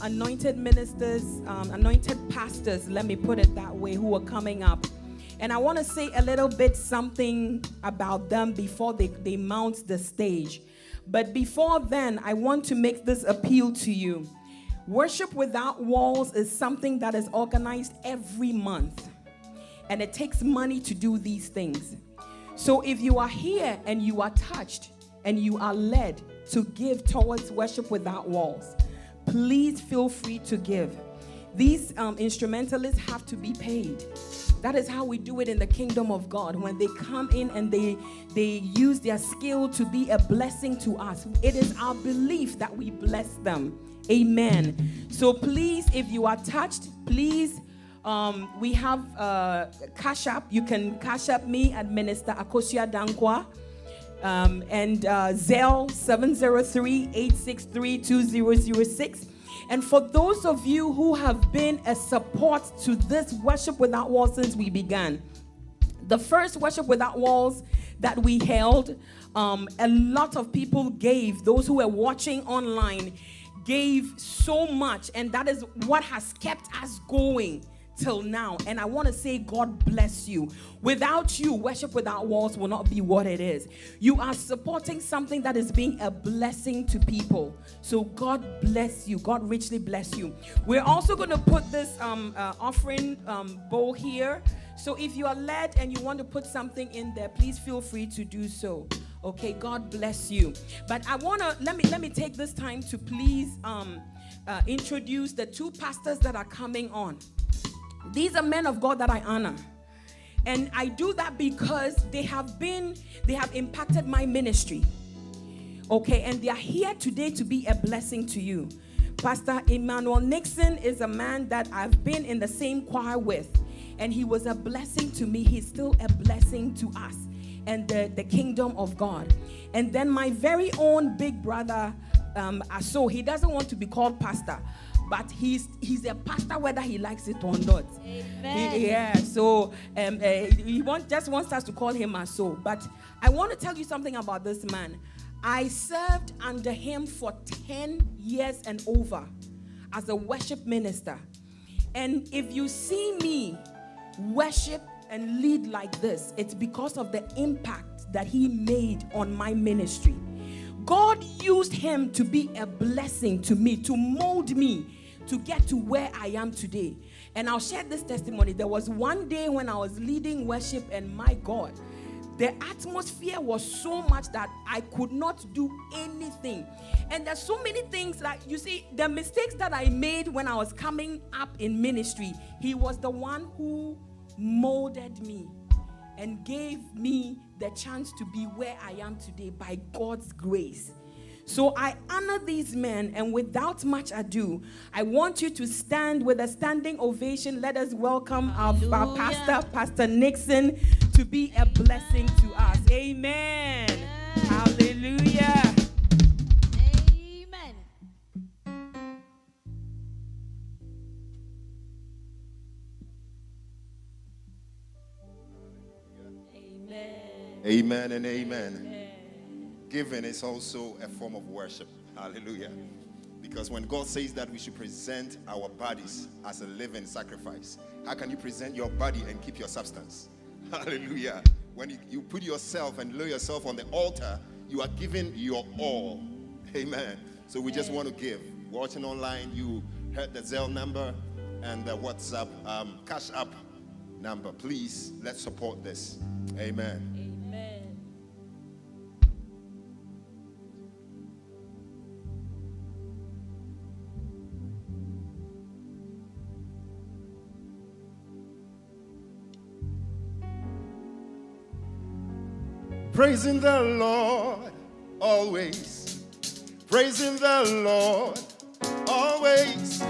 anointed ministers, anointed pastors, let me put it that way, who are coming up. And I want to say a little bit something about them before they mount the stage. But before then, I want to make this appeal to you. Worship Without Walls is something that is organized every month. And it takes money to do these things. So if you are here and you are touched and you are led to give towards Worship Without Walls, please feel free to give. These instrumentalists have to be paid. That is how we do it in the kingdom of God. When they come in and they use their skill to be a blessing to us, it is our belief that we bless them. Amen. So please, if you are touched, please, we have Cash App. You can Cash App me at Minister Akosua Dankwa. And Zelle 703-863-2006. And for those of you who have been a support to this Worship Without Walls since we began, the first Worship Without Walls that we held, a lot of people gave. Those who were watching online gave so much, and that is what has kept us going till now. And I want to say God bless you. Without you, Worship Without Walls will not be what it is. You are supporting something that is being a blessing to people. So God bless you. God richly bless you. We're also going to put this offering bowl here. So if you are led and you want to put something in there, please feel free to do so. Okay, God bless you. But I want to, let me take this time to please introduce the two pastors that are coming on. These are men of God that I honor. And I do that because they have impacted my ministry. Okay, and they are here today to be a blessing to you. Pastor Emmanuel Nixon is a man that I've been in the same choir with. And he was a blessing to me. He's still a blessing to us and the kingdom of God. And then my very own big brother, Aso, he doesn't want to be called pastor, but he's a pastor whether he likes it or not. Amen. So he just wants us to call him Aso. But I want to tell you something about this man. I served under him for 10 years and over as a worship minister. And if you see me worship and lead like this, it's because of the impact that he made on my ministry. God used him to be a blessing to me, to mold me, to get to where I am today. And I'll share this testimony. There was one day when I was leading worship, and my God, the atmosphere was so much that I could not do anything. And there's so many things that, you see, the mistakes that I made when I was coming up in ministry, he was the one who molded me and gave me the chance to be where I am today by God's grace. So I honor these men, and without much ado, I want you to stand with a standing ovation. Let us welcome our pastor, Pastor Nixon, to be a blessing to us. Amen. Yes. Hallelujah. Amen. Amen and amen. Giving is also a form of worship. Hallelujah. Because when God says that we should present our bodies as a living sacrifice, how can you present your body and keep your substance? Hallelujah. When you put yourself and lay yourself on the altar, you are giving your all. Amen. So we just want to give. Watching online, you heard the Zelle number and the WhatsApp, Cash App number. Please, let's support this. Amen. Praising the Lord always. Praising the Lord always.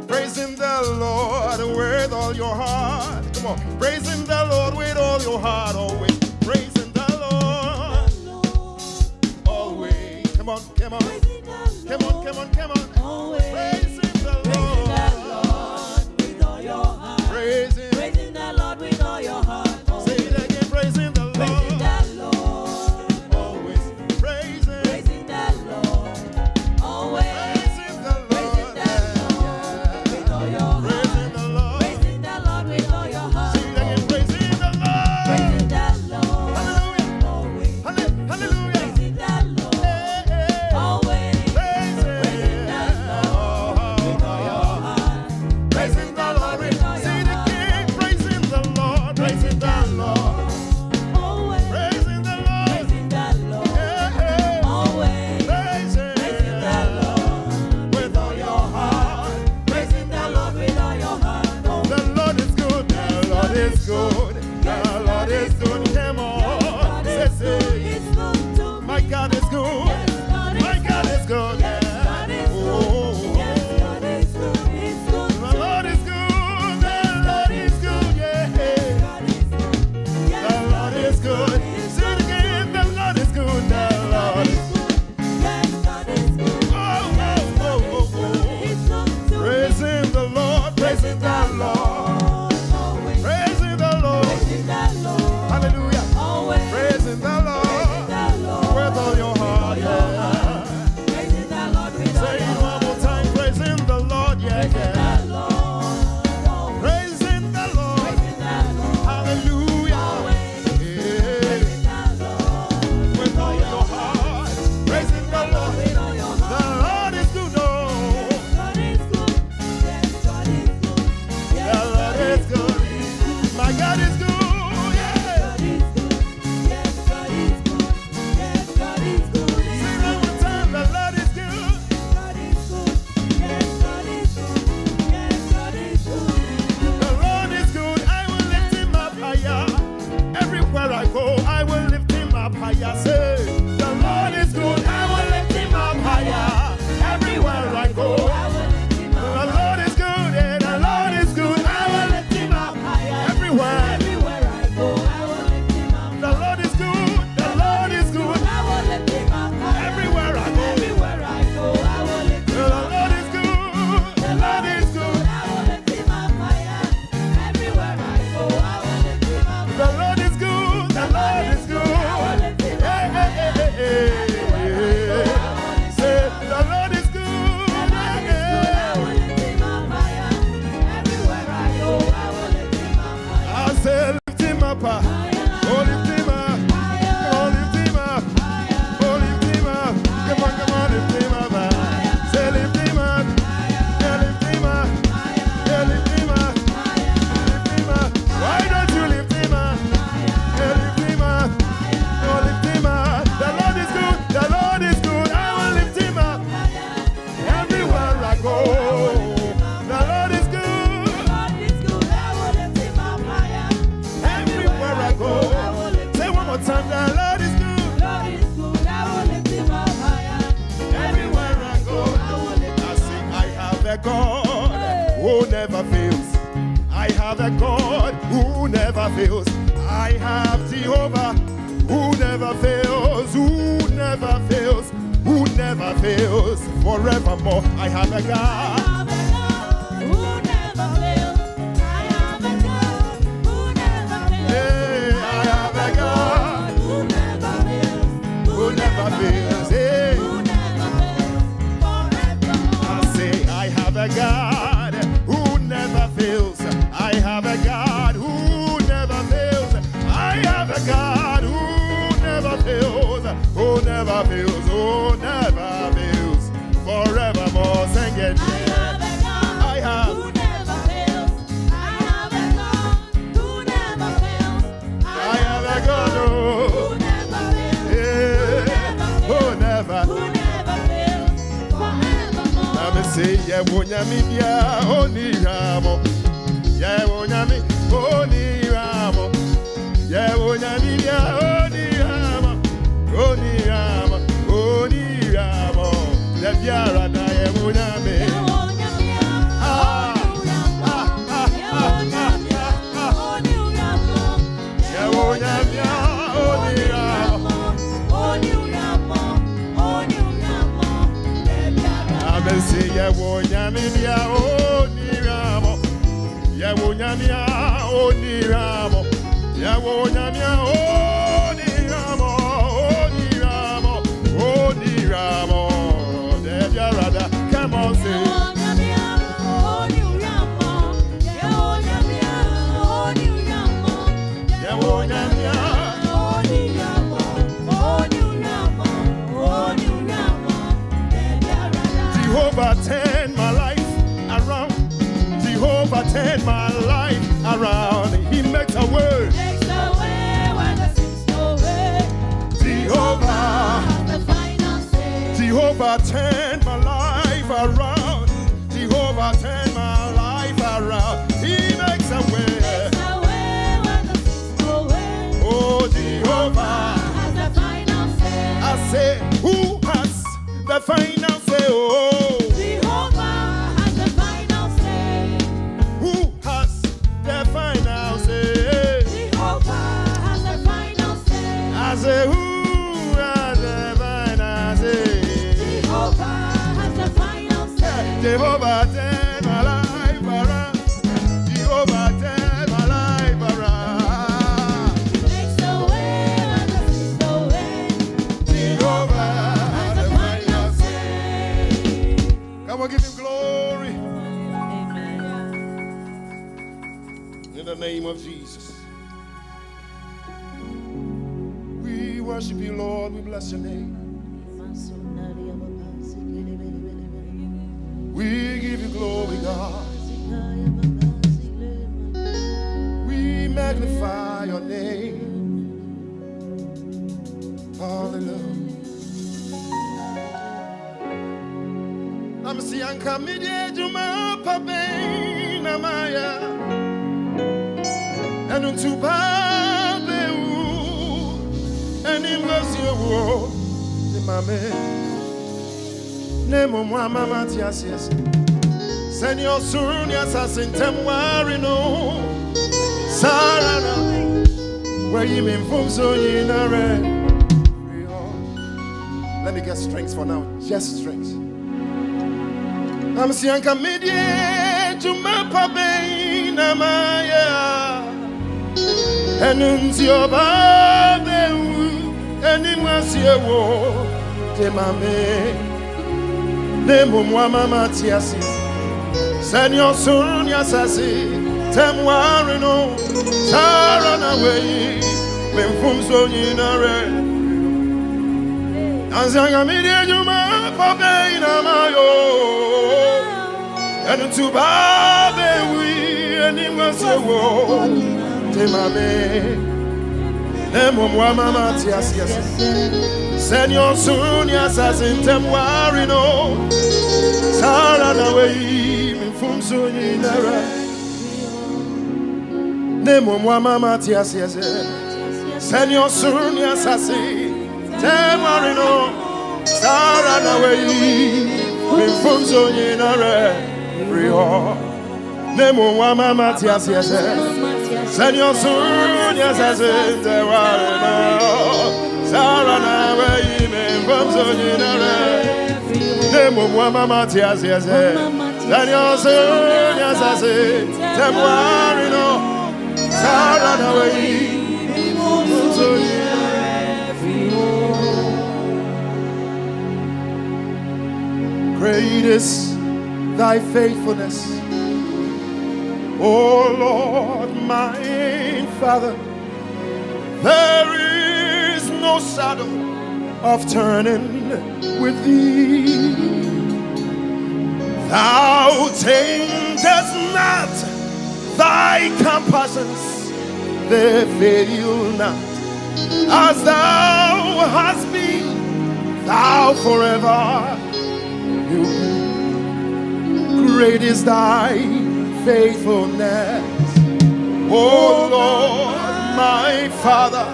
Praising the Lord with all your heart. Come on. Praising the Lord with all your heart always. Praising the Lord always. Come on, come on. Come on, come on, come on. Praising the Lord with all your heart. Praising the Lord with all your heart. Say it again. Praising the Lord. higher. Say, the Lord is good, I will lift him up higher. Everywhere I go, the Lord is good, and the Lord is good, I will lift him up higher. Everywhere I go, I will lift him up. The Lord is good, the Lord is good, I will lift him up higher. Everywhere I go, I will lift him up. The Lord is good, the Lord is good, I will lift him up higher. Everywhere I go, I will lift him up. The Lord is good, the Lord is good, I will lift him up. Say, the Lord is good, I will lift him up higher. Everywhere I go, I will lift him up higher. I say, lift him up, oh, lift him up, oh, lift him up, oh, lift him up. Come on, lift him up. Say, lift him up, yeah, lift him up, yeah, lift him up, lift him up. Why don't you lift him up? Yeah, lift him up, oh, lift him up. The Lord is good, the Lord is good, I will lift him up. Everywhere I go, the Lord is good, I will lift him up higher. Everywhere I go, say one more time, the Lord is good, I will lift him up higher. Everywhere I go, I sing, I have a God who never fails. I have a God who never fails. I have Jehovah who never fails, who never fails, who never fails. Forevermore, I have a God. Hey, I have a God who never fails. Hey, I say, I have a God who never fails. I have a God who never fails. I have a God who never fails, who never fails, who never fails. Forevermore, sing it. I have. I have a God who never. Let me say, yeah, Wonyamibia, Oni Ramo. Yeah, Wonyami, Oni Ramo. Yeah, Wonyamibia, Oni Ramo. Oni Ramo, Oni Ramo. The Biara, yeah, Wonyami. Yeah, Wonyamia, Oni Ramo. I say, yeah, Wonyamibia, Oni Ramo. Yeah, Wonyamia, Oni Ramo. Yeah, Wonyamia, Oni Ramo. Oni Ramo, Oni Ramo. The Biara, come on, say. Jehovah turn my life around. Jehovah turn my life around. He makes a way. Jehovah turn my life around. Jehovah turn my life around. He makes a way. Oh, Jehovah. I say, who has the final say? Oh, Jehovah has the final say. who has the final say? Jehovah has the final say. I say, who has the final say? Jehovah has the final say. Jehovah turn my life around. Jehovah turn my life around. Makes the way when there seems no way. Jehovah Has the final say. come on, give him glory. Amen. In the name of Jesus. We worship you, Lord. We bless your name. We give you glory, God. We magnify your name. Hallelujah. I'm seeing Kamidia Juma Pabe Namaya and Untuba any mercy, Mame. Nemo Mama Tias, yes. Send your soon, yes, as in Temwari, no. Sarah, where you mean from so in a red. Let me get strength for now, just strength. I'm seeing comedian to my papain, Amaya. And your baby, and it was your war, Temame. Nemo Mama Tias. Send your son, yes, I see. Temwari, no. Sarah, away. When from so in a red. As I am in you, my papa, in my own. And to Babe, we and him was a war. Temame. Nemo Mama Tias, yes. Send your son, yes, as in Temwari, no. Sarah, away. From Sunira Nemo Mama Tias, yes. Send your son, yes, I see. Temarino Sarah away. From Sunira Rio Nemo Mama Tias, yes. Send your son, yes, I see. Temarino Sarah away. From Sunira Nemo Mama Tias, yes. Send your son, yes, I say, Temwari, no, Sarah, away. Great is thy faithfulness, O Lord, my Father. There is no shadow of turning with thee. Thou changest not thy compassions, they fail not. As thou hast been, thou forever you be. Great is thy faithfulness, O Lord, my Father.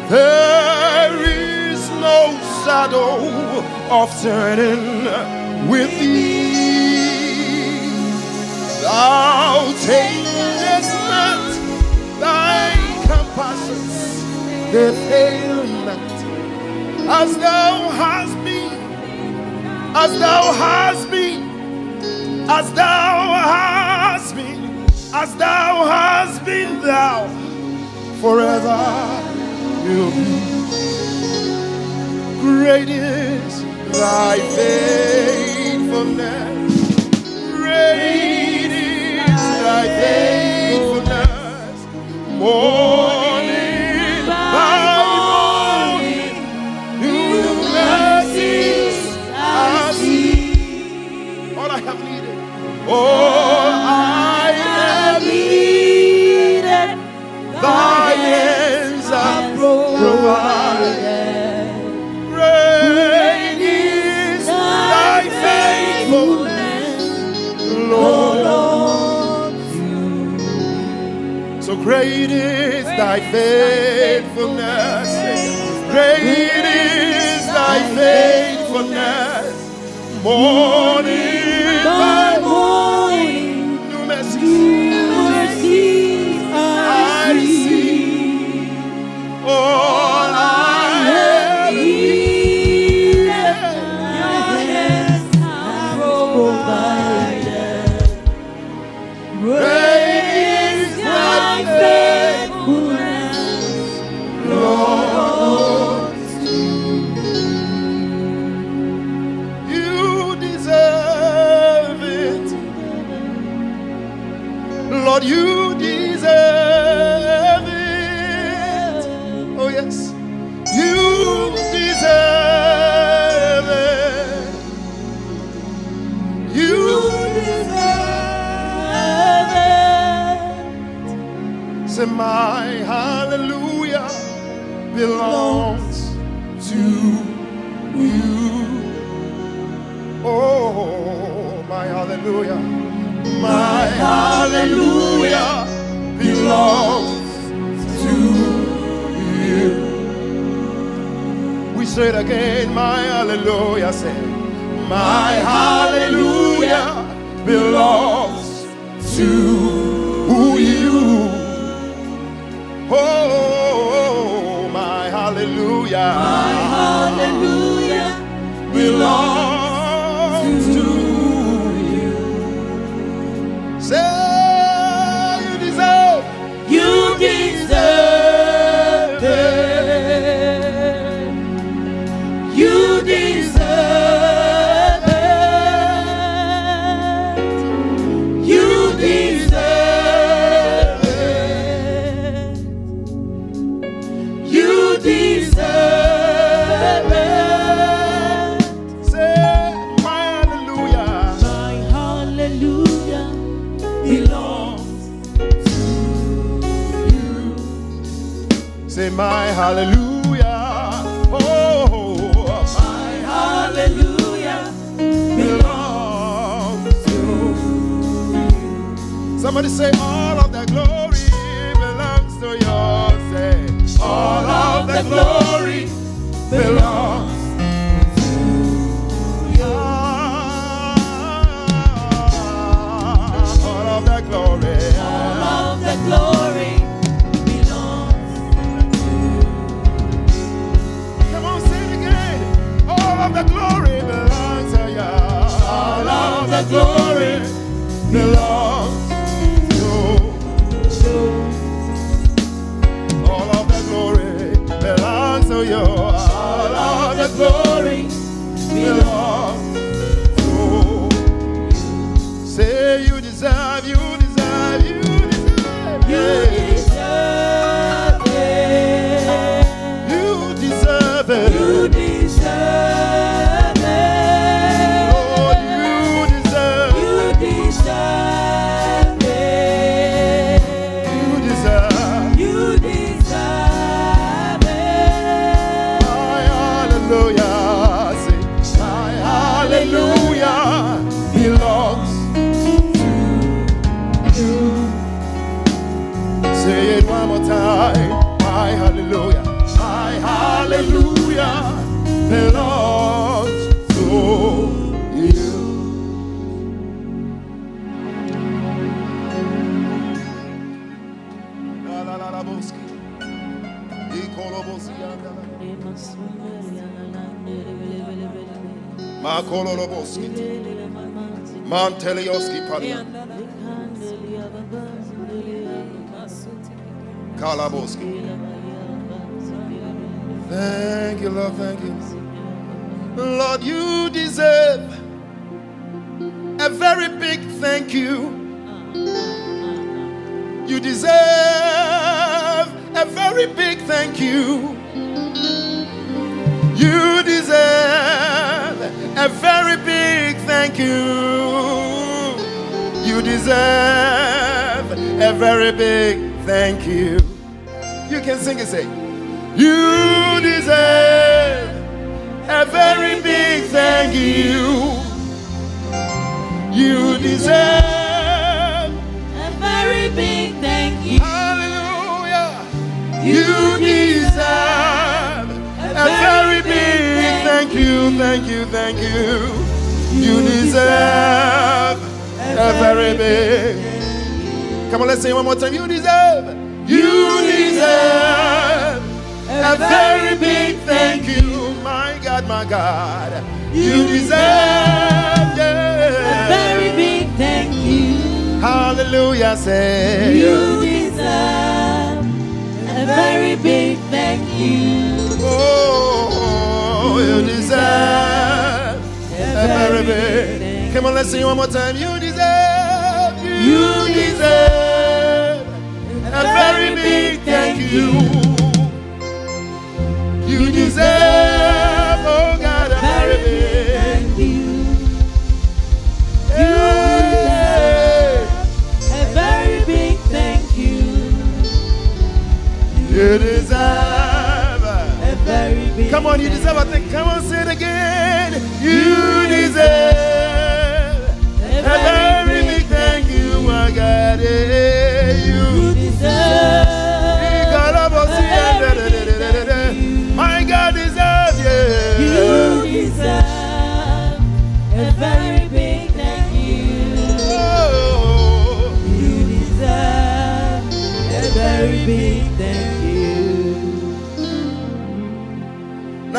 There is no shadow of turning with thee. Thou changest not thy compassions, they fail not. As thou hast been, as thou hast been, as thou hast been, as thou hast been, thou forever will be. Great is thy faithfulness. Great is thy faithfulness. Morning by morning, new mercies I see. All I have needed, all I have needed, thy hands have provided. So great is thy faithfulness. Great is thy faithfulness. Morning by morning, new mercies I see. All I have needed, your hands have provided. Great is thy faithfulness, Lord. You deserve it, Lord. You deserve it. Oh yes, you deserve it. You deserve it. Say my hallelujah belongs to you. Oh, my hallelujah. My hallelujah belongs to you. say it again. My hallelujah. Say, my hallelujah belongs to you. Oh, my hallelujah. My hallelujah belongs to you. Say, you deserve it. You deserve it. You deserve it. You deserve it. Say, my hallelujah. My hallelujah belongs to you. Say, my hallelujah. Oh, My hallelujah belongs belongs to you. Somebody say, all of the glory belongs to you. Say, all of the glory belongs to you. All of the glory. all of the glory belongs. Come on, say it again. All of the glory belongs to you. All of the glory belongs to you. All of the glory belongs to you. All of the glory belongs to you. Say, you deserve, you deserve, you deserve. You deserve it. You deserve it. You deserve it. Lord, you deserve. You deserve it. You deserve. You deserve it. My hallelujah. Say, my hallelujah belongs to you. Say it one more time. My hallelujah. My hallelujah belongs to you. La la la la boski. Ikolobosi yandala. Ma kololoboski. Mantelioski palia. Kalaboski. Thank you, Lord. Thank you. Lord, you deserve a very big thank you. You deserve a very big thank you. You deserve a very big thank you. You deserve a very big thank you. You can sing and say, you deserve a very big thank you. You deserve A very big thank you. hallelujah. You deserve a very big thank you, thank you, thank you. You deserve a very big. Come on, let's say it one more time. You deserve a very big thank you. My God, my God. You deserve A very big thank you. hallelujah, say. You deserve a very big thank you. Oh, you deserve a very big. Come on, let's sing one more time. You deserve a very big thank you. You deserve, oh God, a very big. thank you. Yeah. A very big thank you. You deserve. A very big. Come on, you deserve a thing. Come on, say it again. You deserve a very big thank you, my God. Yeah, You deserve. My God deserves, yeah.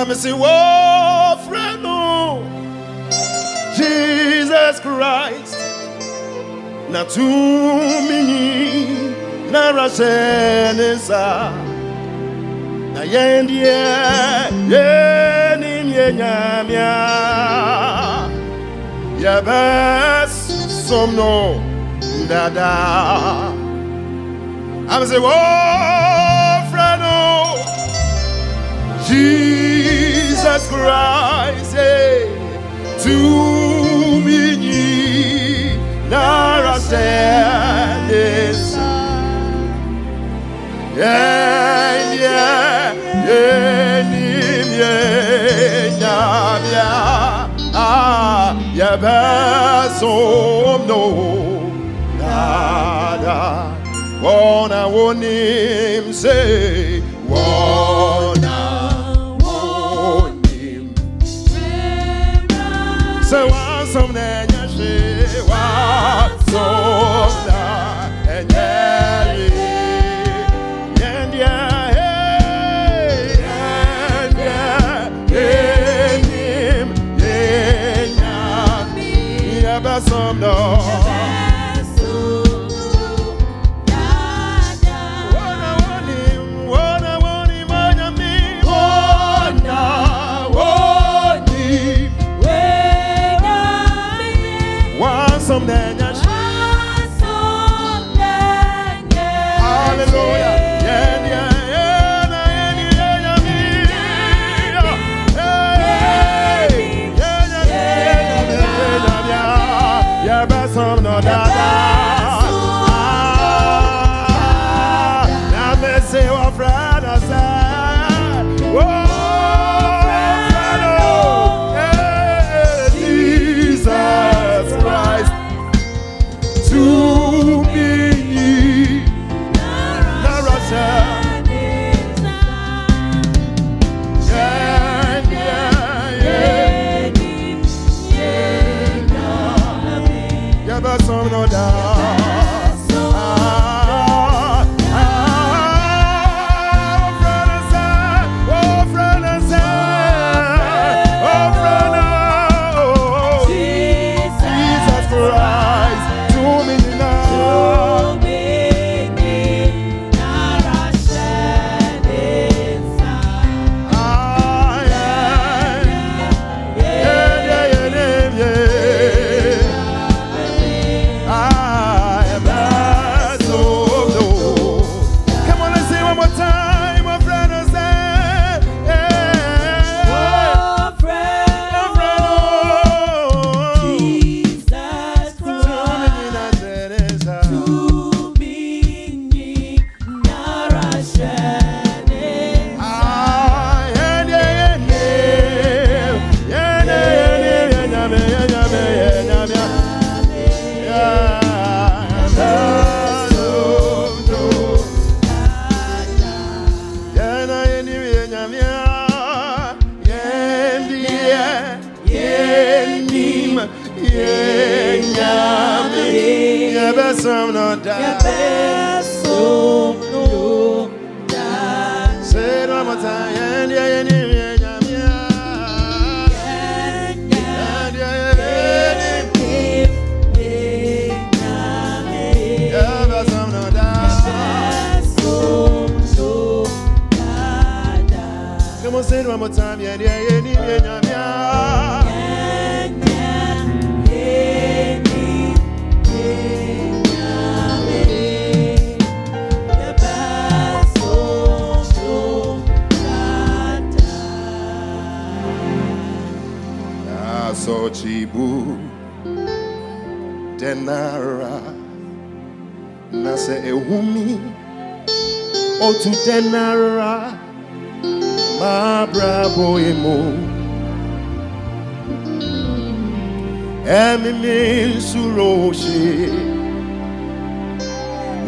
me say, whoa, friend, oh, Jesus Christ. Na to me, na rashenesa. Na yendia, yenim yenyamia. Yabas somno dada. I'm say, oh, friend, oh, Jesus Christ, hey, to me, Nara said this. Yeah, yeah, yeah, best no, nada. Wanna want him say, wanna want him. So want some then you say, want some and some no. Say it one more time, yeah, yeah, yeah, yeah, yeah, yeah. So chibu denara nase ehumi otu denara. Ma bravo emo Emi suroshi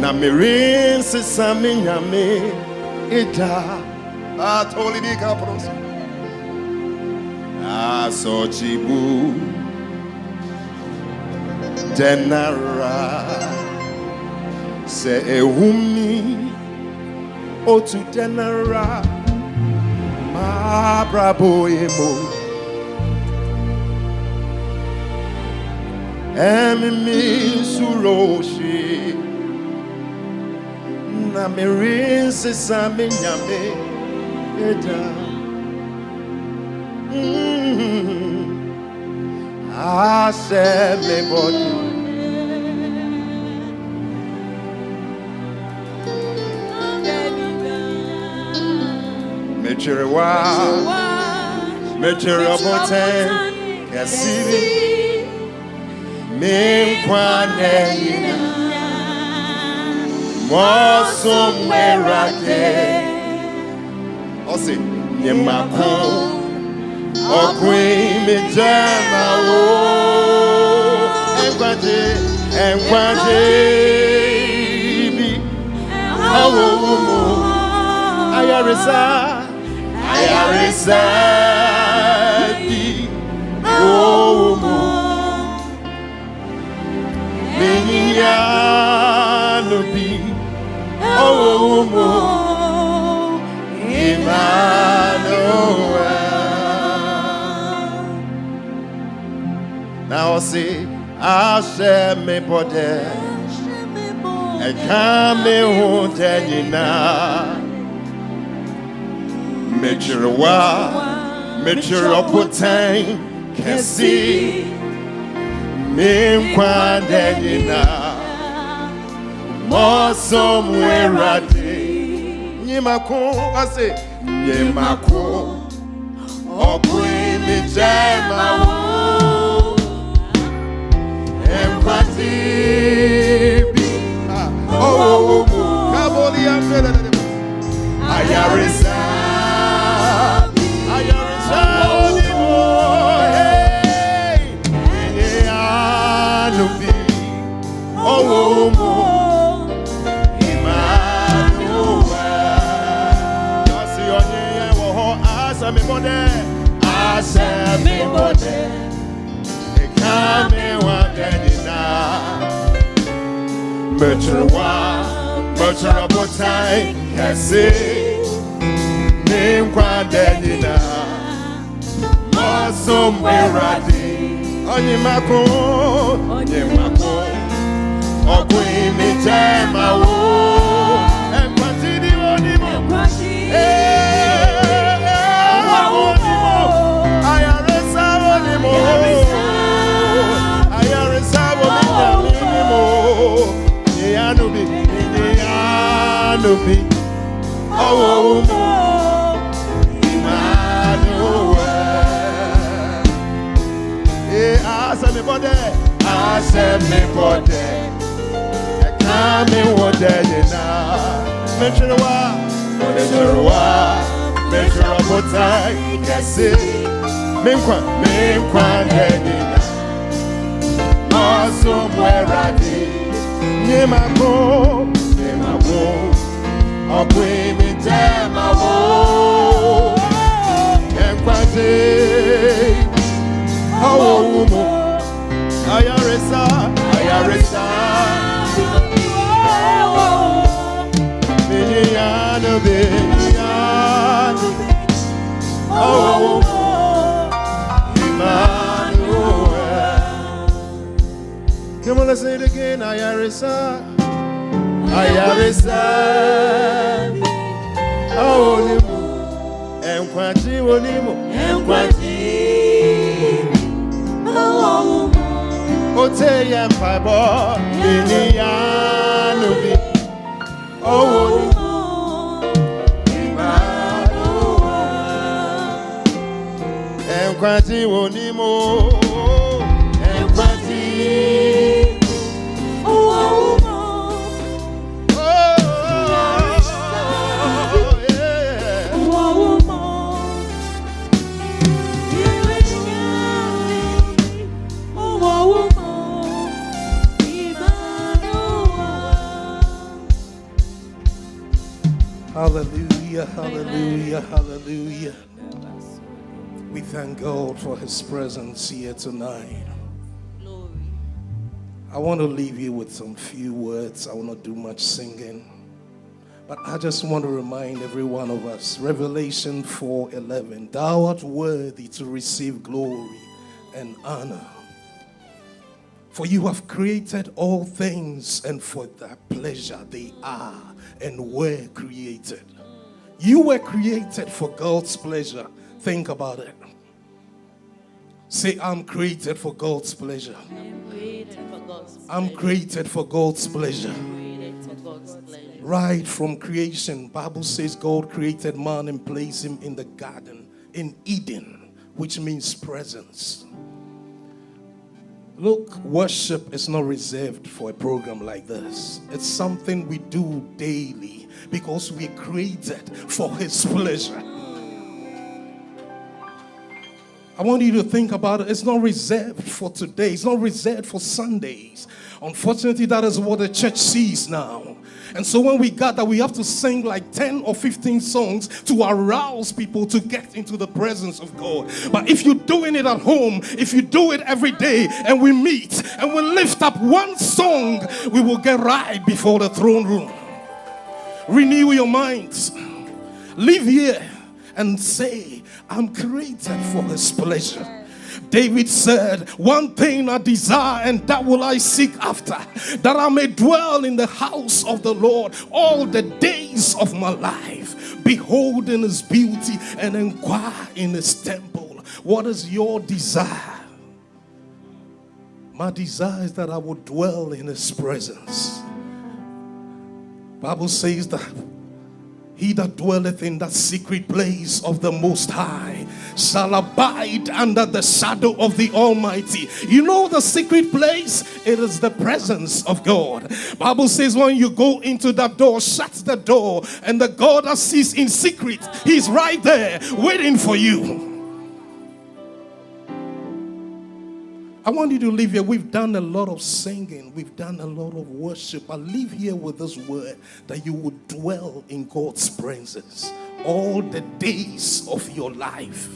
Na mirin se sami nyame ita Atoli di kapros Aso chibu Denara Se ehumi Otu denara Mabrabo emo Emimi suroshi Na mirin se sami nyame eda Ase me body Mechirewa Mechiroboten Kasiri Minkwane Mosum Merate Ose Nyemako Okwi Mijama Wo Enkwaje Bi Awo Umu Ayarisa Di Umu Minyanubi Umu Emmanuel. Now see, I share me body, and come me home tenina. Mature time can see me quandena. More somewhere at Nimako, I say, Nimako, or queen me jama. Oh, Kaboli Ayarisa, oh, Emmanuel. Much time can see name quadena somewhere ready on your macro or queen me time and continue on him. Oh, Emmanuel. I said me body. I can't me what that is now. Mention what I can see. Menkwa dedina. Somewhere I did. Nimako. Okwe mi jama wo Enkwase Awo umo Ayaresa Minyanu Awo umo Emmanuel. Come on, let's say it again. Ayaresa Oh, Enkwati Wonimo Ote Yampibo Minianubi Oh, Enkwati Wonimo Enkwati Hallelujah, hallelujah, hallelujah. We thank God for His presence here tonight. I want to leave you with some few words. I will not do much singing. But I just want to remind every one of us, Revelation 4:11, thou art worthy to receive glory and honor. For you have created all things, and for thy pleasure they are and were created. You were created for God's pleasure. Think about it. Say, I'm created for God's pleasure. I'm created for God's pleasure. Right from creation, Bible says God created man and placed him in the garden in Eden, which means presence. Look, worship is not reserved for a program like this. It's something we do daily because we're created for his pleasure. I want you to think about it. It's not reserved for today. It's not reserved for Sundays. Unfortunately, that is what the church sees now. And so when we gather, we have to sing like 10 or 15 songs to arouse people to get into the presence of God. But if you're doing it at home, if you do it every day, and we meet and we lift up one song, we will get right before the throne room. Renew your minds. Live here and say, I'm created for his pleasure. David said, one thing I desire, and that will I seek after, that I may dwell in the house of the Lord all the days of my life, beholding his beauty and inquire in his temple. What is your desire? My desire is that I will dwell in his presence. Bible says that he that dwelleth in that secret place of the Most High shall abide under the shadow of the Almighty. You know the secret place? It is the presence of God. Bible says when you go into that door, shut the door, and the God that sees in secret, he's right there waiting for you. I want you to leave here. We've done a lot of singing. We've done a lot of worship. I leave here with this word that you would dwell in God's presence all the days of your life.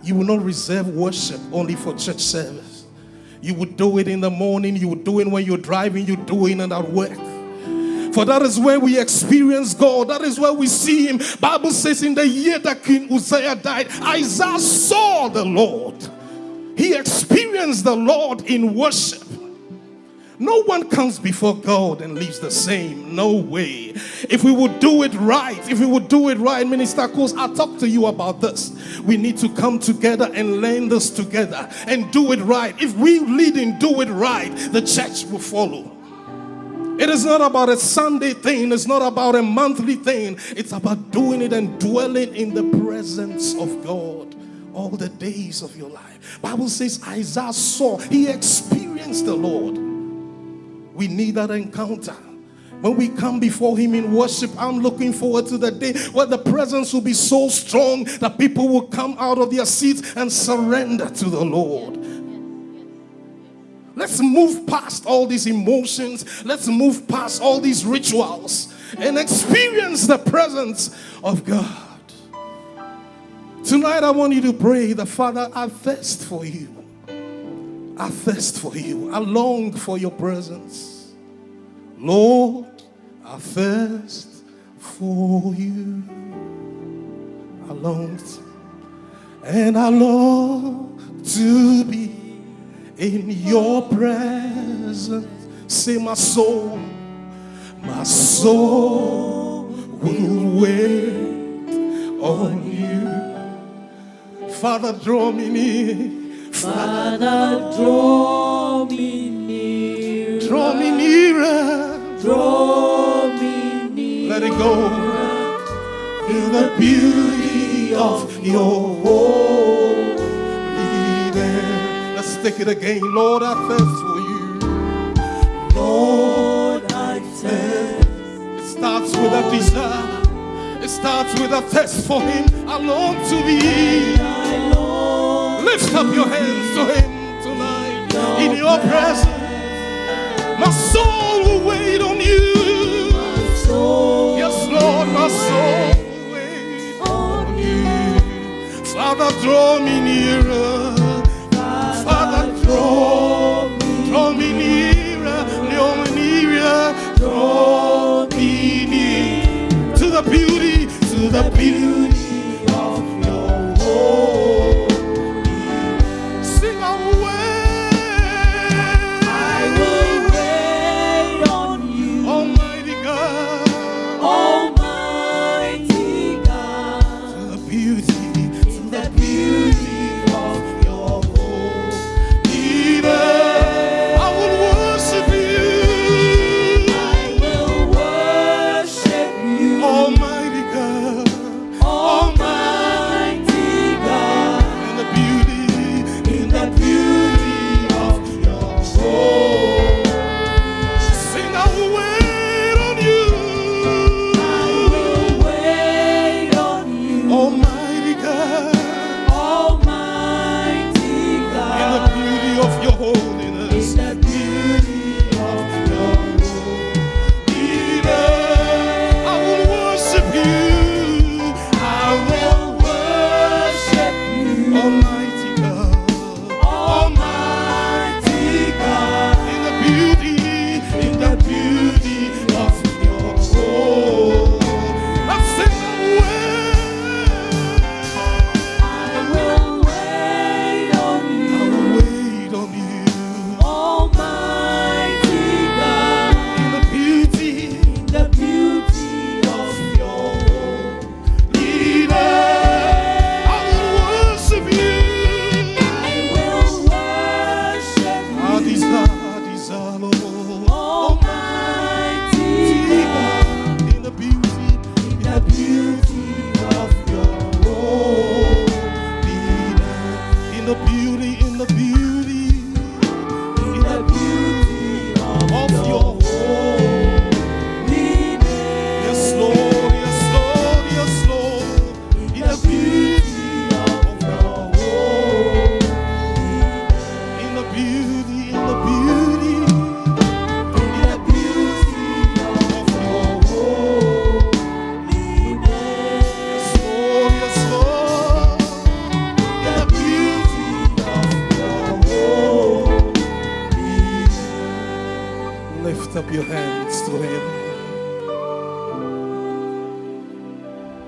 You will not reserve worship only for church service. You would do it in the morning. You would do it when you're driving. You do it at work. For that is where we experience God. That is where we see him. Bible says in the year that King Uzziah died, Isaiah saw the Lord. He experienced the Lord in worship. No one comes before God and leaves the same. No way. If we would do it right, Minister Akosua, I'll talk to you about this. We need to come together and learn this together and do it right. If we lead and do it right, the church will follow. It is not about a Sunday thing. It's not about a monthly thing. It's about doing it and dwelling in the presence of God all the days of your life. Bible says Isaiah saw, he experienced the Lord. We need that encounter. When we come before him in worship, I'm looking forward to the day where the presence will be so strong that people will come out of their seats and surrender to the Lord. Let's move past all these emotions. Let's move past all these rituals and experience the presence of God. Tonight I want you to pray that, Father, I thirst for you. I thirst for you. I long for your presence. Lord, I thirst for you. I long to be in your presence. Say, my soul will wait on you. Father, draw me near. Father, draw me near. Draw me nearer. Draw me near. Let it go. Feel the beauty of your holy name. Let's take it again. Lord, I thirst for you. Lord, I thirst. It starts with a desire. It starts with a thirst for him. I long to be. Lift up your hands to him tonight. In your presence, my soul will wait on you. Yes, Lord, my soul will wait on you. Father, draw me nearer. Father, draw me nearer. Draw me nearer. Draw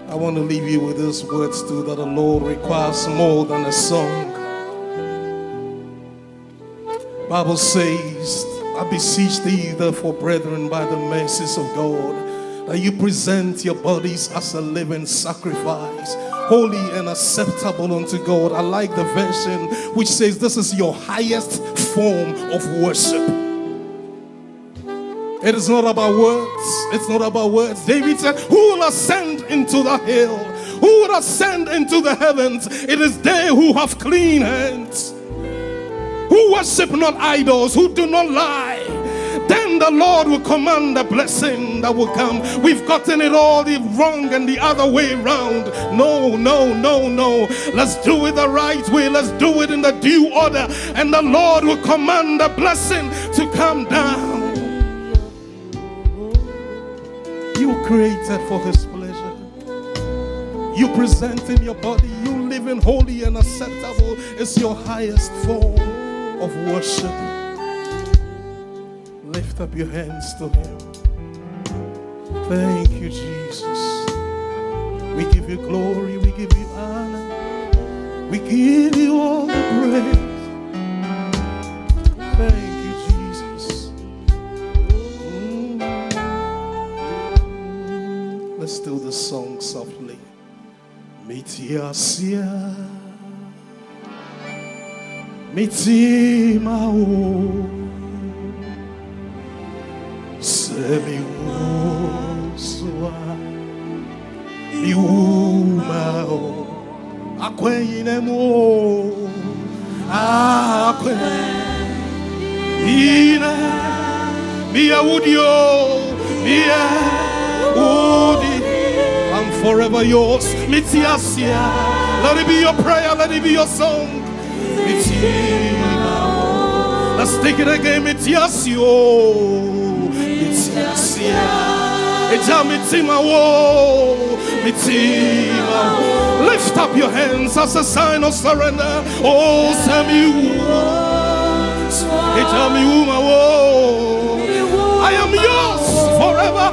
I want to leave you with these words too, that the Lord requires more than a song. Bible says, I beseech thee therefore, brethren, by the mercies of God, that you present your bodies as a living sacrifice, holy and acceptable unto God. I like the version which says this is your highest form of worship. It is not about words. It's not about words. David said, who will ascend into the hill? Who will ascend into the heavens? It is they who have clean hands, who worship not idols, who do not lie. Then the Lord will command the blessing that will come. We've gotten it all the wrong and the other way round. No. Let's do it the right way. Let's do it in the due order. And the Lord will command the blessing to come down. You were created for His pleasure. You present in your body, you living holy and acceptable is your highest form of worship. Lift up your hands to Him. Thank you, Jesus. We give you glory, we give you honor, we give you all the praise. Thank you, Jesus. Let's do the song softly. Mitiasia, mitimao. Semiwoswa miumao akwenemo akwenina miaudio miaudi. I'm forever yours. Mitiasia. Let it be your prayer. Let it be your song. Mitimao. Let's take it again. Mitiasio. Lift up your hands as a sign of surrender. Oh, I am yours forever.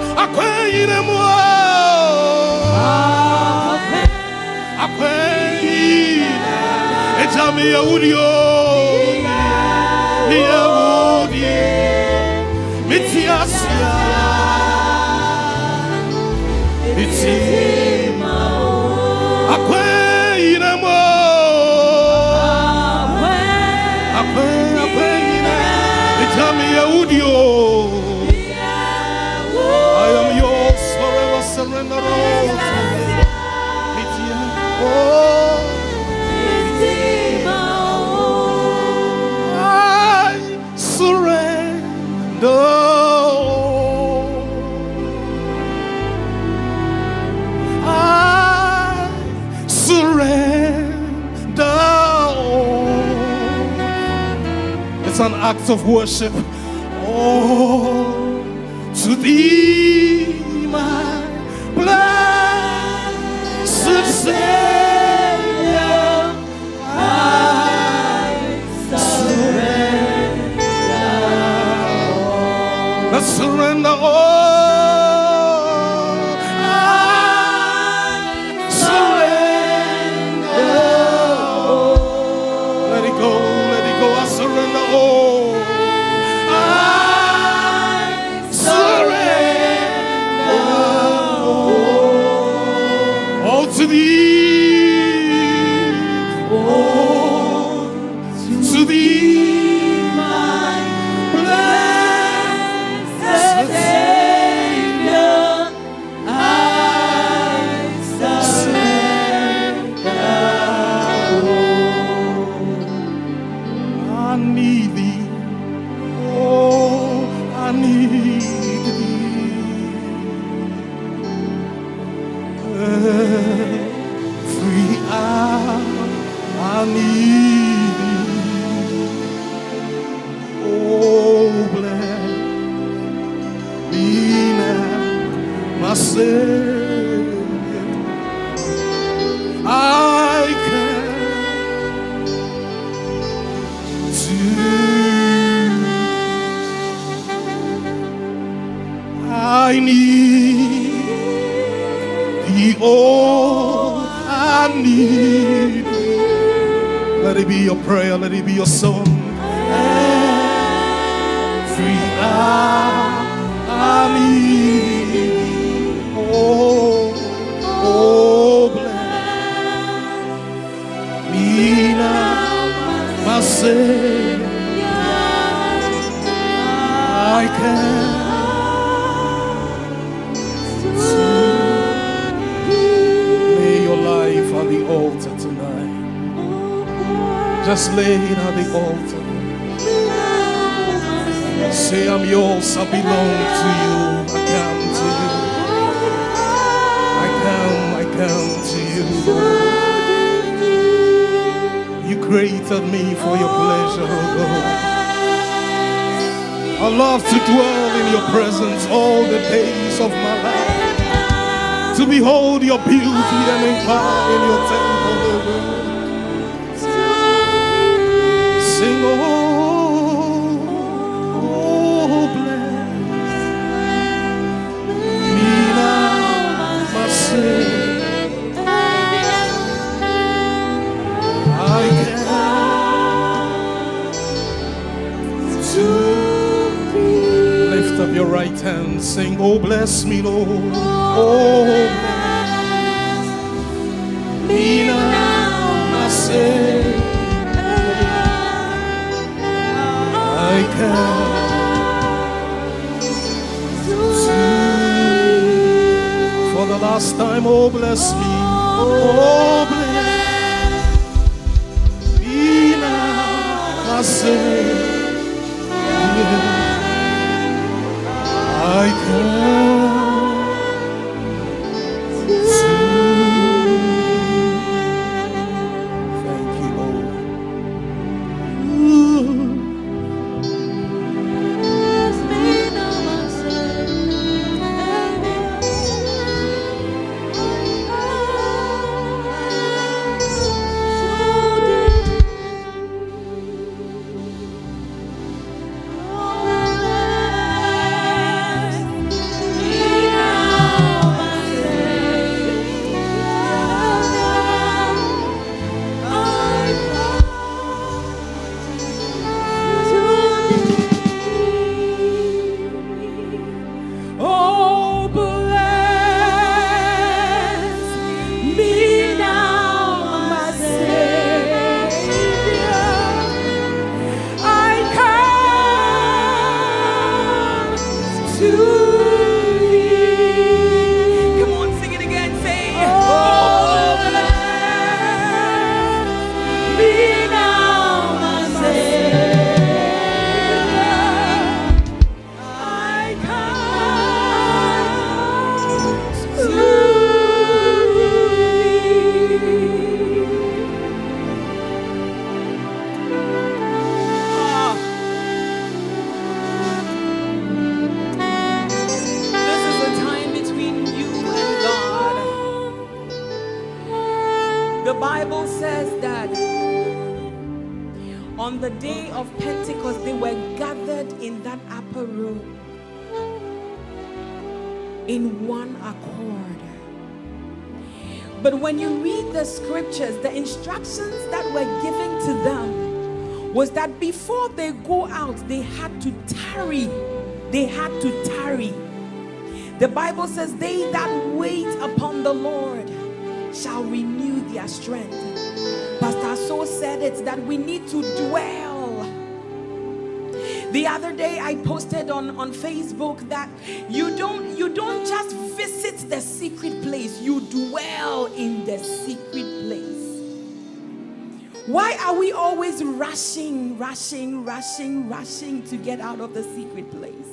I am yours forever, surrender all to me. I surrender. I surrender. It's an act of worship. Oh, to thee, my blessed Savior, I surrender. Let's surrender all. I surrender all. Let it go, let it go. I surrender all. To thee, oh, to thee, my blessed Savior, I surrender. I need thee, oh, I need thee. Free I need thee. Oh, bless me now, my Savior. I come to. I need thee. Oh, Oh, I need thee. Let it be your prayer, let it be your song. Every hour I need thee. Oh, oh, bless me now, my Savior. I can. Lay your life on the altar tonight. Just lay it on the altar. Say, I'm yours, I belong to you. I come to you. I come to you. You created me for your pleasure, oh God. I love to dwell in your presence all the days of my life. To behold your beauty and inquire in your temple, oh God. Sing, oh, bless me now, my Savior. I come to lift up your right hand, sing, oh, bless me, Lord. Oh, bless me now, my Savior. I come for the last time. Oh, bless me. Oh, bless me now, my Savior. I come thank you, Lord. Oh, bless me now, my Savior. I come to thee. Come on, sing it again. Say, oh, bless me now, my Savior. I come to This is a time between you and God. The Bible says that on the day of Pentecost, they were gathered in that upper room in one accord. But when you read the scriptures, the instructions that were given to them was that before they go out, they had to tarry. They had to tarry. The Bible says, they that wait upon the Lord shall renew their strength. Pastor So said it, that we need to dwell. The other day I posted on Facebook that you don't just visit the secret place, you dwell in the secret place. Why are we always rushing to get out of the secret place?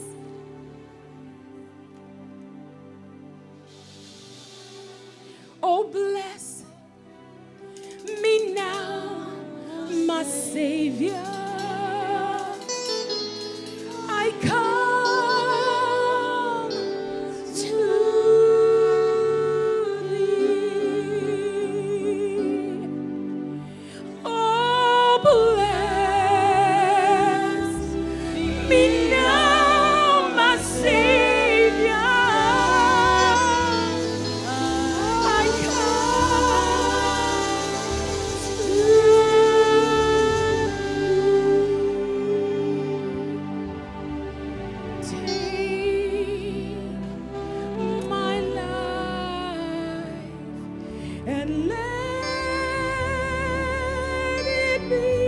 Oh, bless me now, my Savior. I come to thee. Oh, bless me now, my Savior. I and let it be.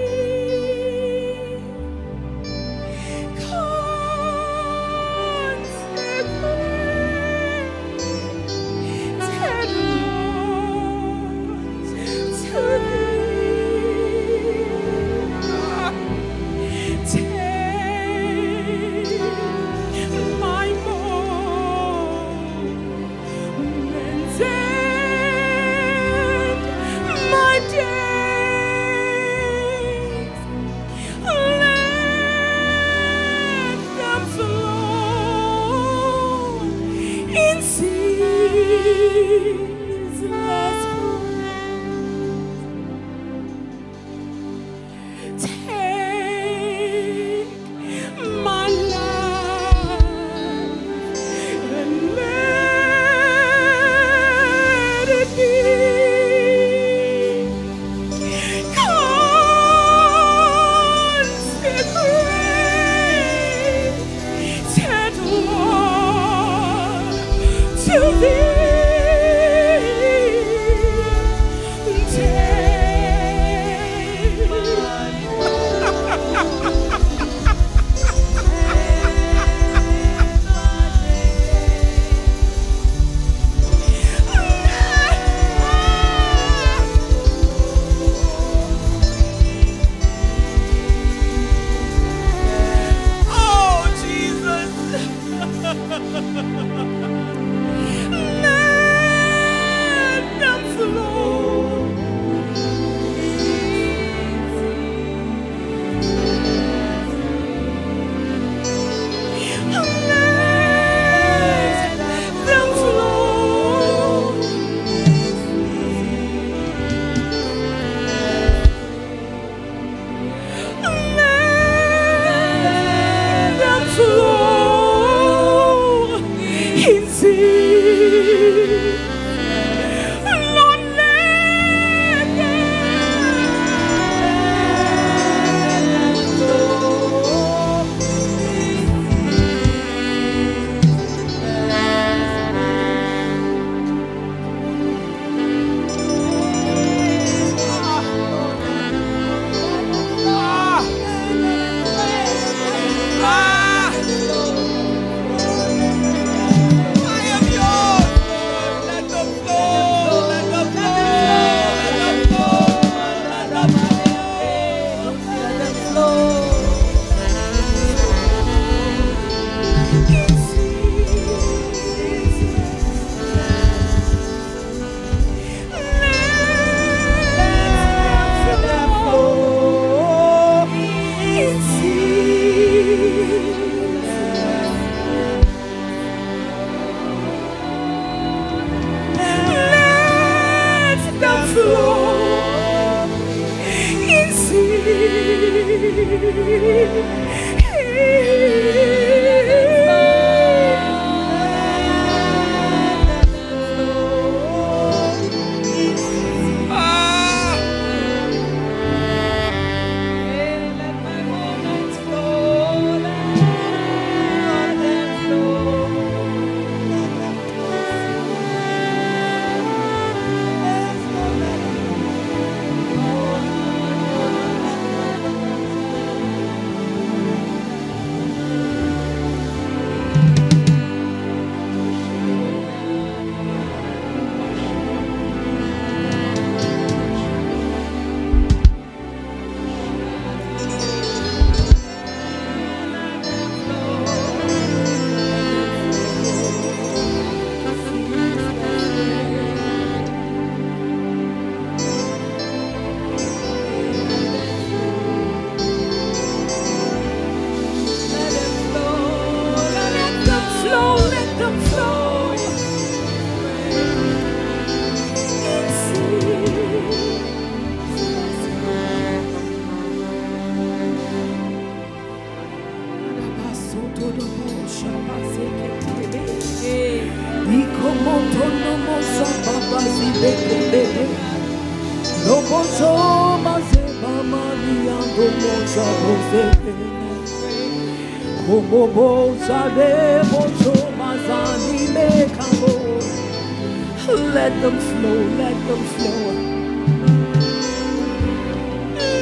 Let them flow, let them flow.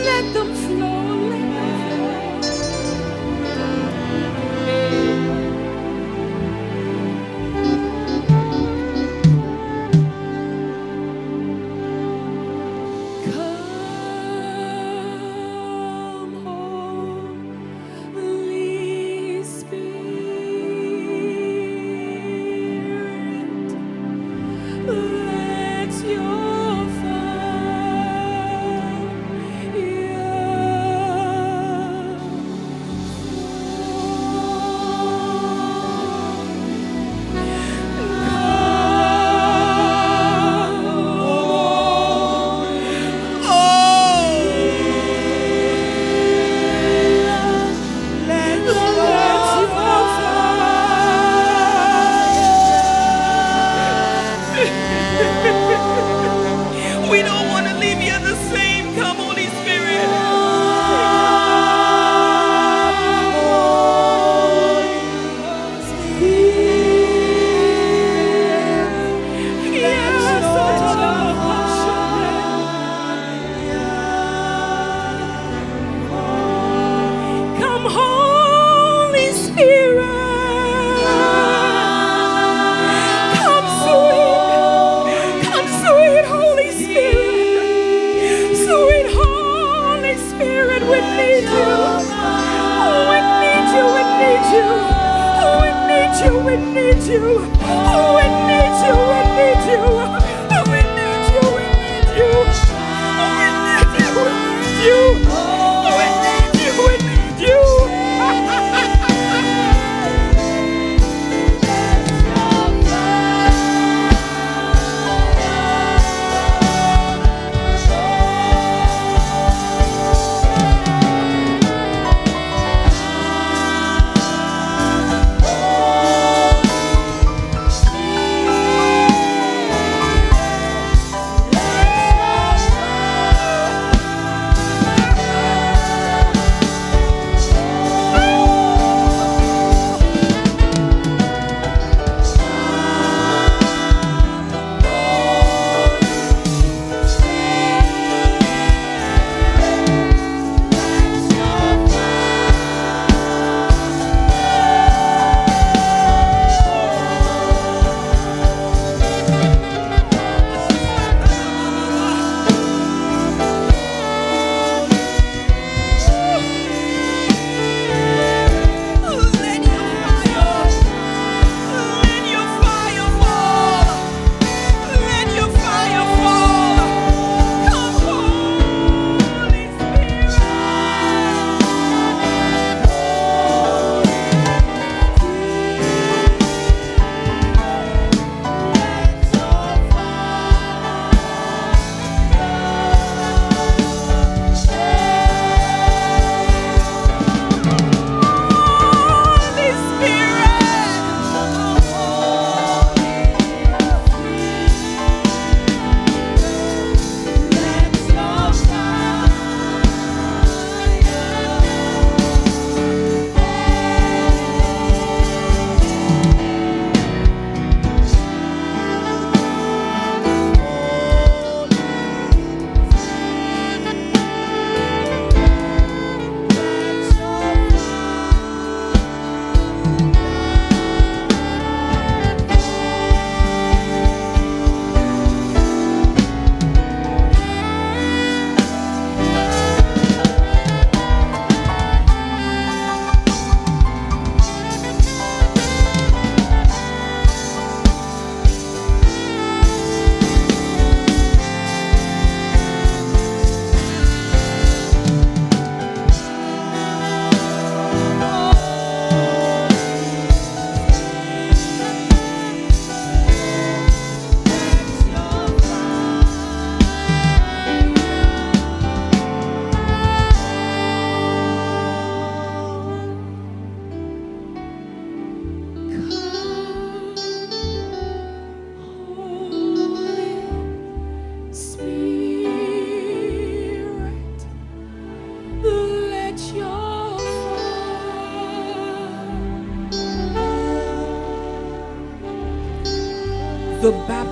Let them flow, let them Come, Holy Spirit, let your We don't want to leave here the same. Come, Holy Spirit. Come, Holy Spirit. Come, sweet Holy Spirit. Sweet Holy Spirit, we need you. Oh, we need you, we need you. Oh, we need you, we need you. Oh, we need you, we need you. Oh, we need you, we need you. Oh, we need you, we need you. Oh, we need you, we need you.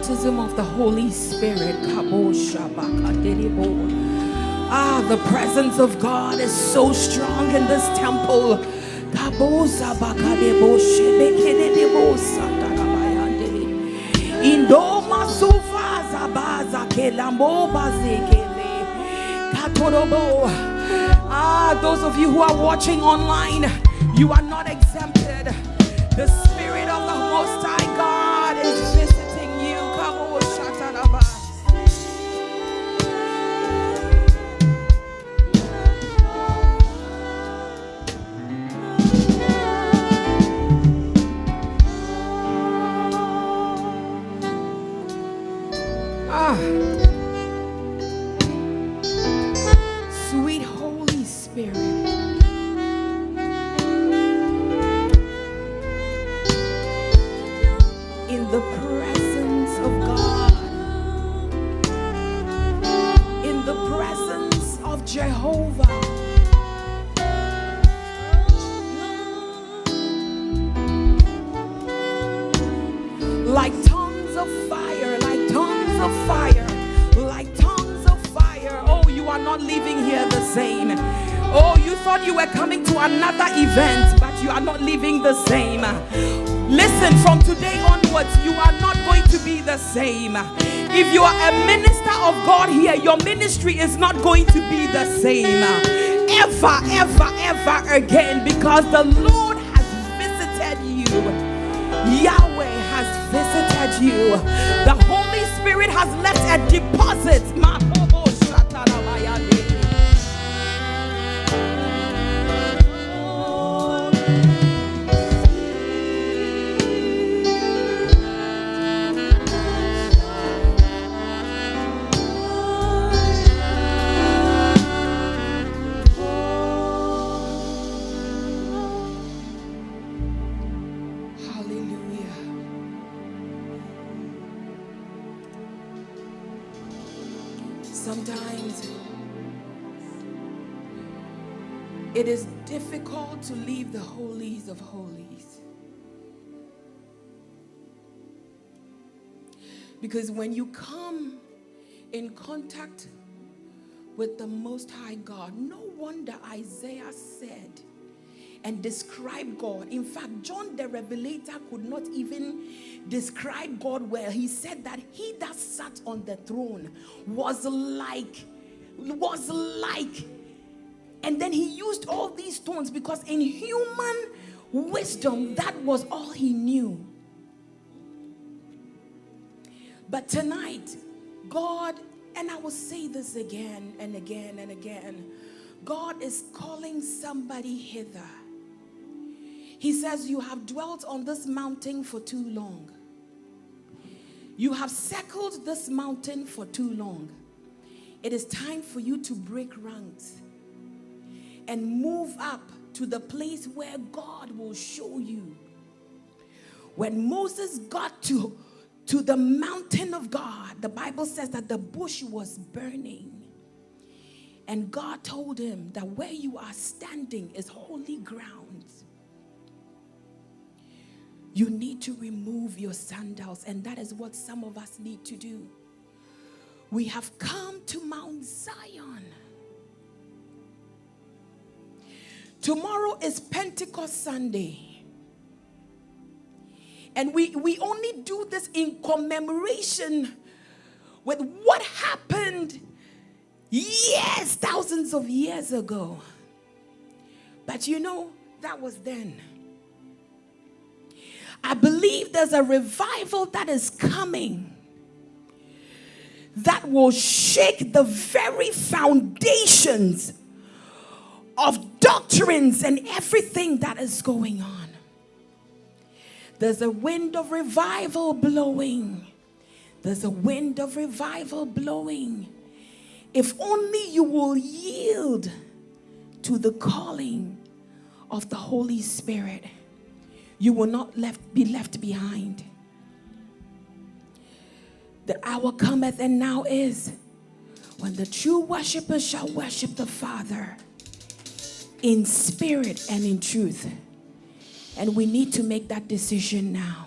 baptism of the Holy Spirit. The presence of God is so strong in this temple. Those of you who are watching online, you are not exempted. The Spirit of the Most High God is visiting you. Sweet Holy Spirit, in the presence of God, in the presence of Jehovah, like tongues of fire, like tongues of fire, like tongues of fire. Oh, you are not leaving here the same. Oh, you thought you were coming to another event, but you are not leaving the same. Listen, from today onwards, you are not going to be the same. If you are a minister of God here, your ministry is not going to be the same ever, ever, ever again, because the Lord has visited you. Yahweh has visited you. The Holy Spirit has left a deposit. Sometimes it is difficult to leave the holies of holies, because when you come in contact with the Most High God, no wonder Isaiah said and describe God. In fact, John the Revelator could not even describe God well. He said that he that sat on the throne was like, and then he used all these tones because in human wisdom, that was all he knew. But tonight, God, and I will say this again and again and again, God is calling somebody hither. He says, you have dwelt on this mountain for too long. You have circled this mountain for too long. It is time for you to break ranks and move up to the place where God will show you. When Moses got to the mountain of God, the Bible says that the bush was burning. And God told him that where you are standing is holy ground. You need to remove your sandals, and that is what some of us need to do. We have come to Mount Zion. Tomorrow is Pentecost Sunday. And we only do this in commemoration with what happened years, thousands of years ago. But you know, that was then. I believe there's a revival that is coming that will shake the very foundations of doctrines and everything that is going on. There's a wind of revival blowing. There's a wind of revival blowing. If only you will yield to the calling of the Holy Spirit, you will not be left behind. The hour cometh and now is when the true worshipers shall worship the Father in spirit and in truth. And we need to make that decision now.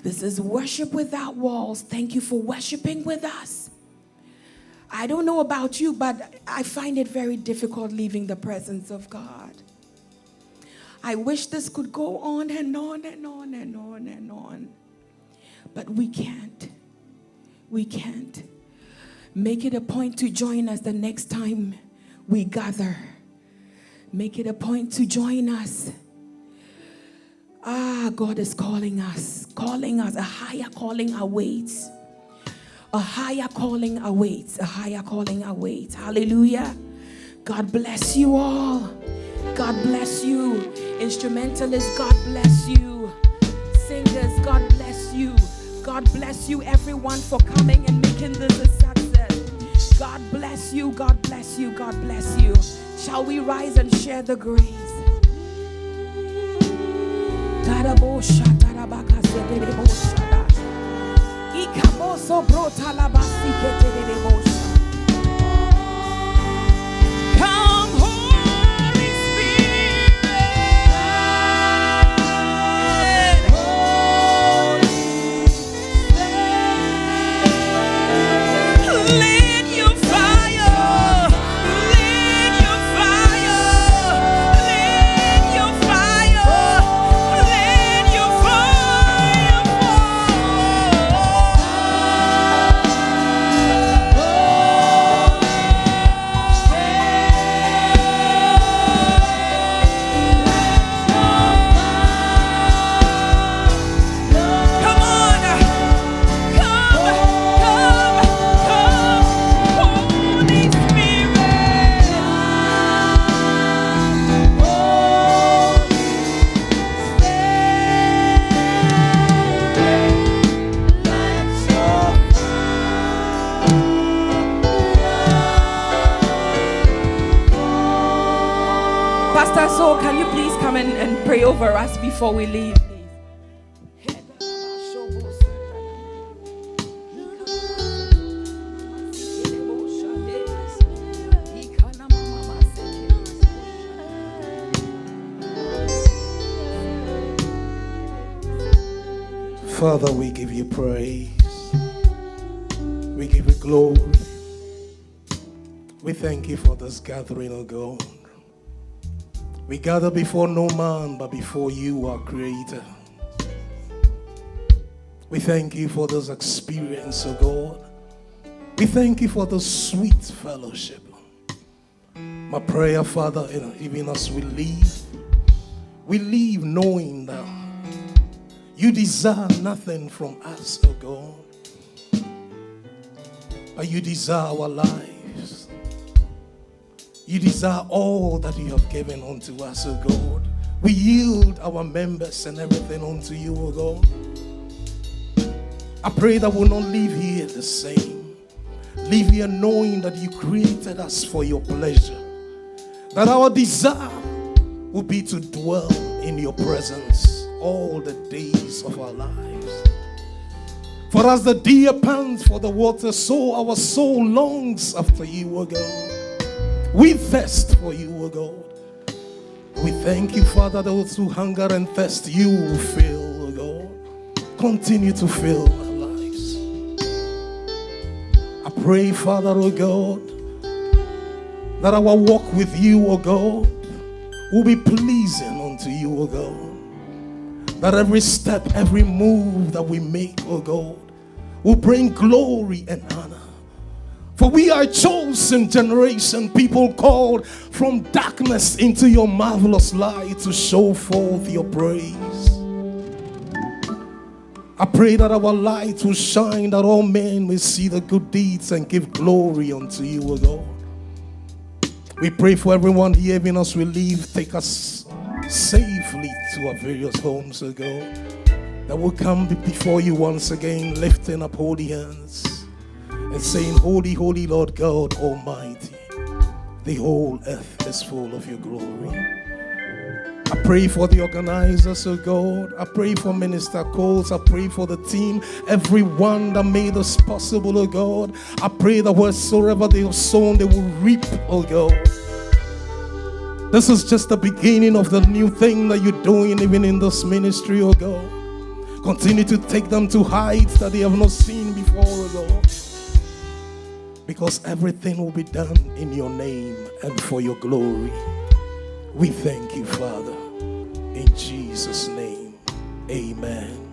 This is worship without walls. Thank you for worshiping with us. I don't know about you, but I find it very difficult leaving the presence of God. I wish this could go on and on and on and on and on. But we can't. We can't. Make it a point to join us the next time we gather. Make it a point to join us. God is calling us. Calling us. A higher calling awaits. A higher calling awaits. A higher calling awaits. Hallelujah. God bless you all. God bless you. Instrumentalists, God bless you. Singers, God bless you. God bless you, everyone, for coming and making this a success. God bless you. God bless you. God bless you. Shall we rise and share the grace? Come, Holy Spirit. Let your fire, let your fire, let your fire, let your fire Come on, come, Holy Spirit. Pastor So, can you please come and pray over us before we leave, please? Father, we give you praise. We give you glory. We thank you for this gathering, O God. We gather before no man, but before you, our Creator. We thank you for this experience, O God. We thank you for the sweet fellowship. My prayer, Father, even as we leave knowing that you desire nothing from us, O God, but you desire our lives. You desire all that you have given unto us, O God. We yield our members and everything unto you, O God. I pray that we'll not leave here the same. Leave here knowing that you created us for your pleasure. That our desire will be to dwell in your presence all the days of our lives. For as the deer pants for the water, so our soul longs after you, O God. We thirst for you, O God. We thank you, Father, those who hunger and thirst, you will fill, O God. Continue to fill our lives. I pray, Father, O God, that our walk with you, O God, will be pleasing unto you, O God. That every step, every move that we make, O God, will bring glory and honor. For we are a chosen generation, people called from darkness into your marvelous light to show forth your praise. I pray that our light will shine, that all men will see the good deeds and give glory unto you, O God. We pray for everyone here, even as we leave, take us safely to our various homes, O God. That will come before you once again, lifting up holy hands and saying, Holy, holy Lord God Almighty, the whole earth is full of your glory. I pray for the organizers, oh God. I pray for Minister Coles. I pray for the team, everyone that made this possible, oh God. I pray that whatsoever they have sown, they will reap, oh God. This is just the beginning of the new thing that you're doing even in this ministry, oh God. Continue to take them to heights that they have not seen before, O Lord. Because everything will be done in your name and for your glory. We thank you, Father. In Jesus' name, amen.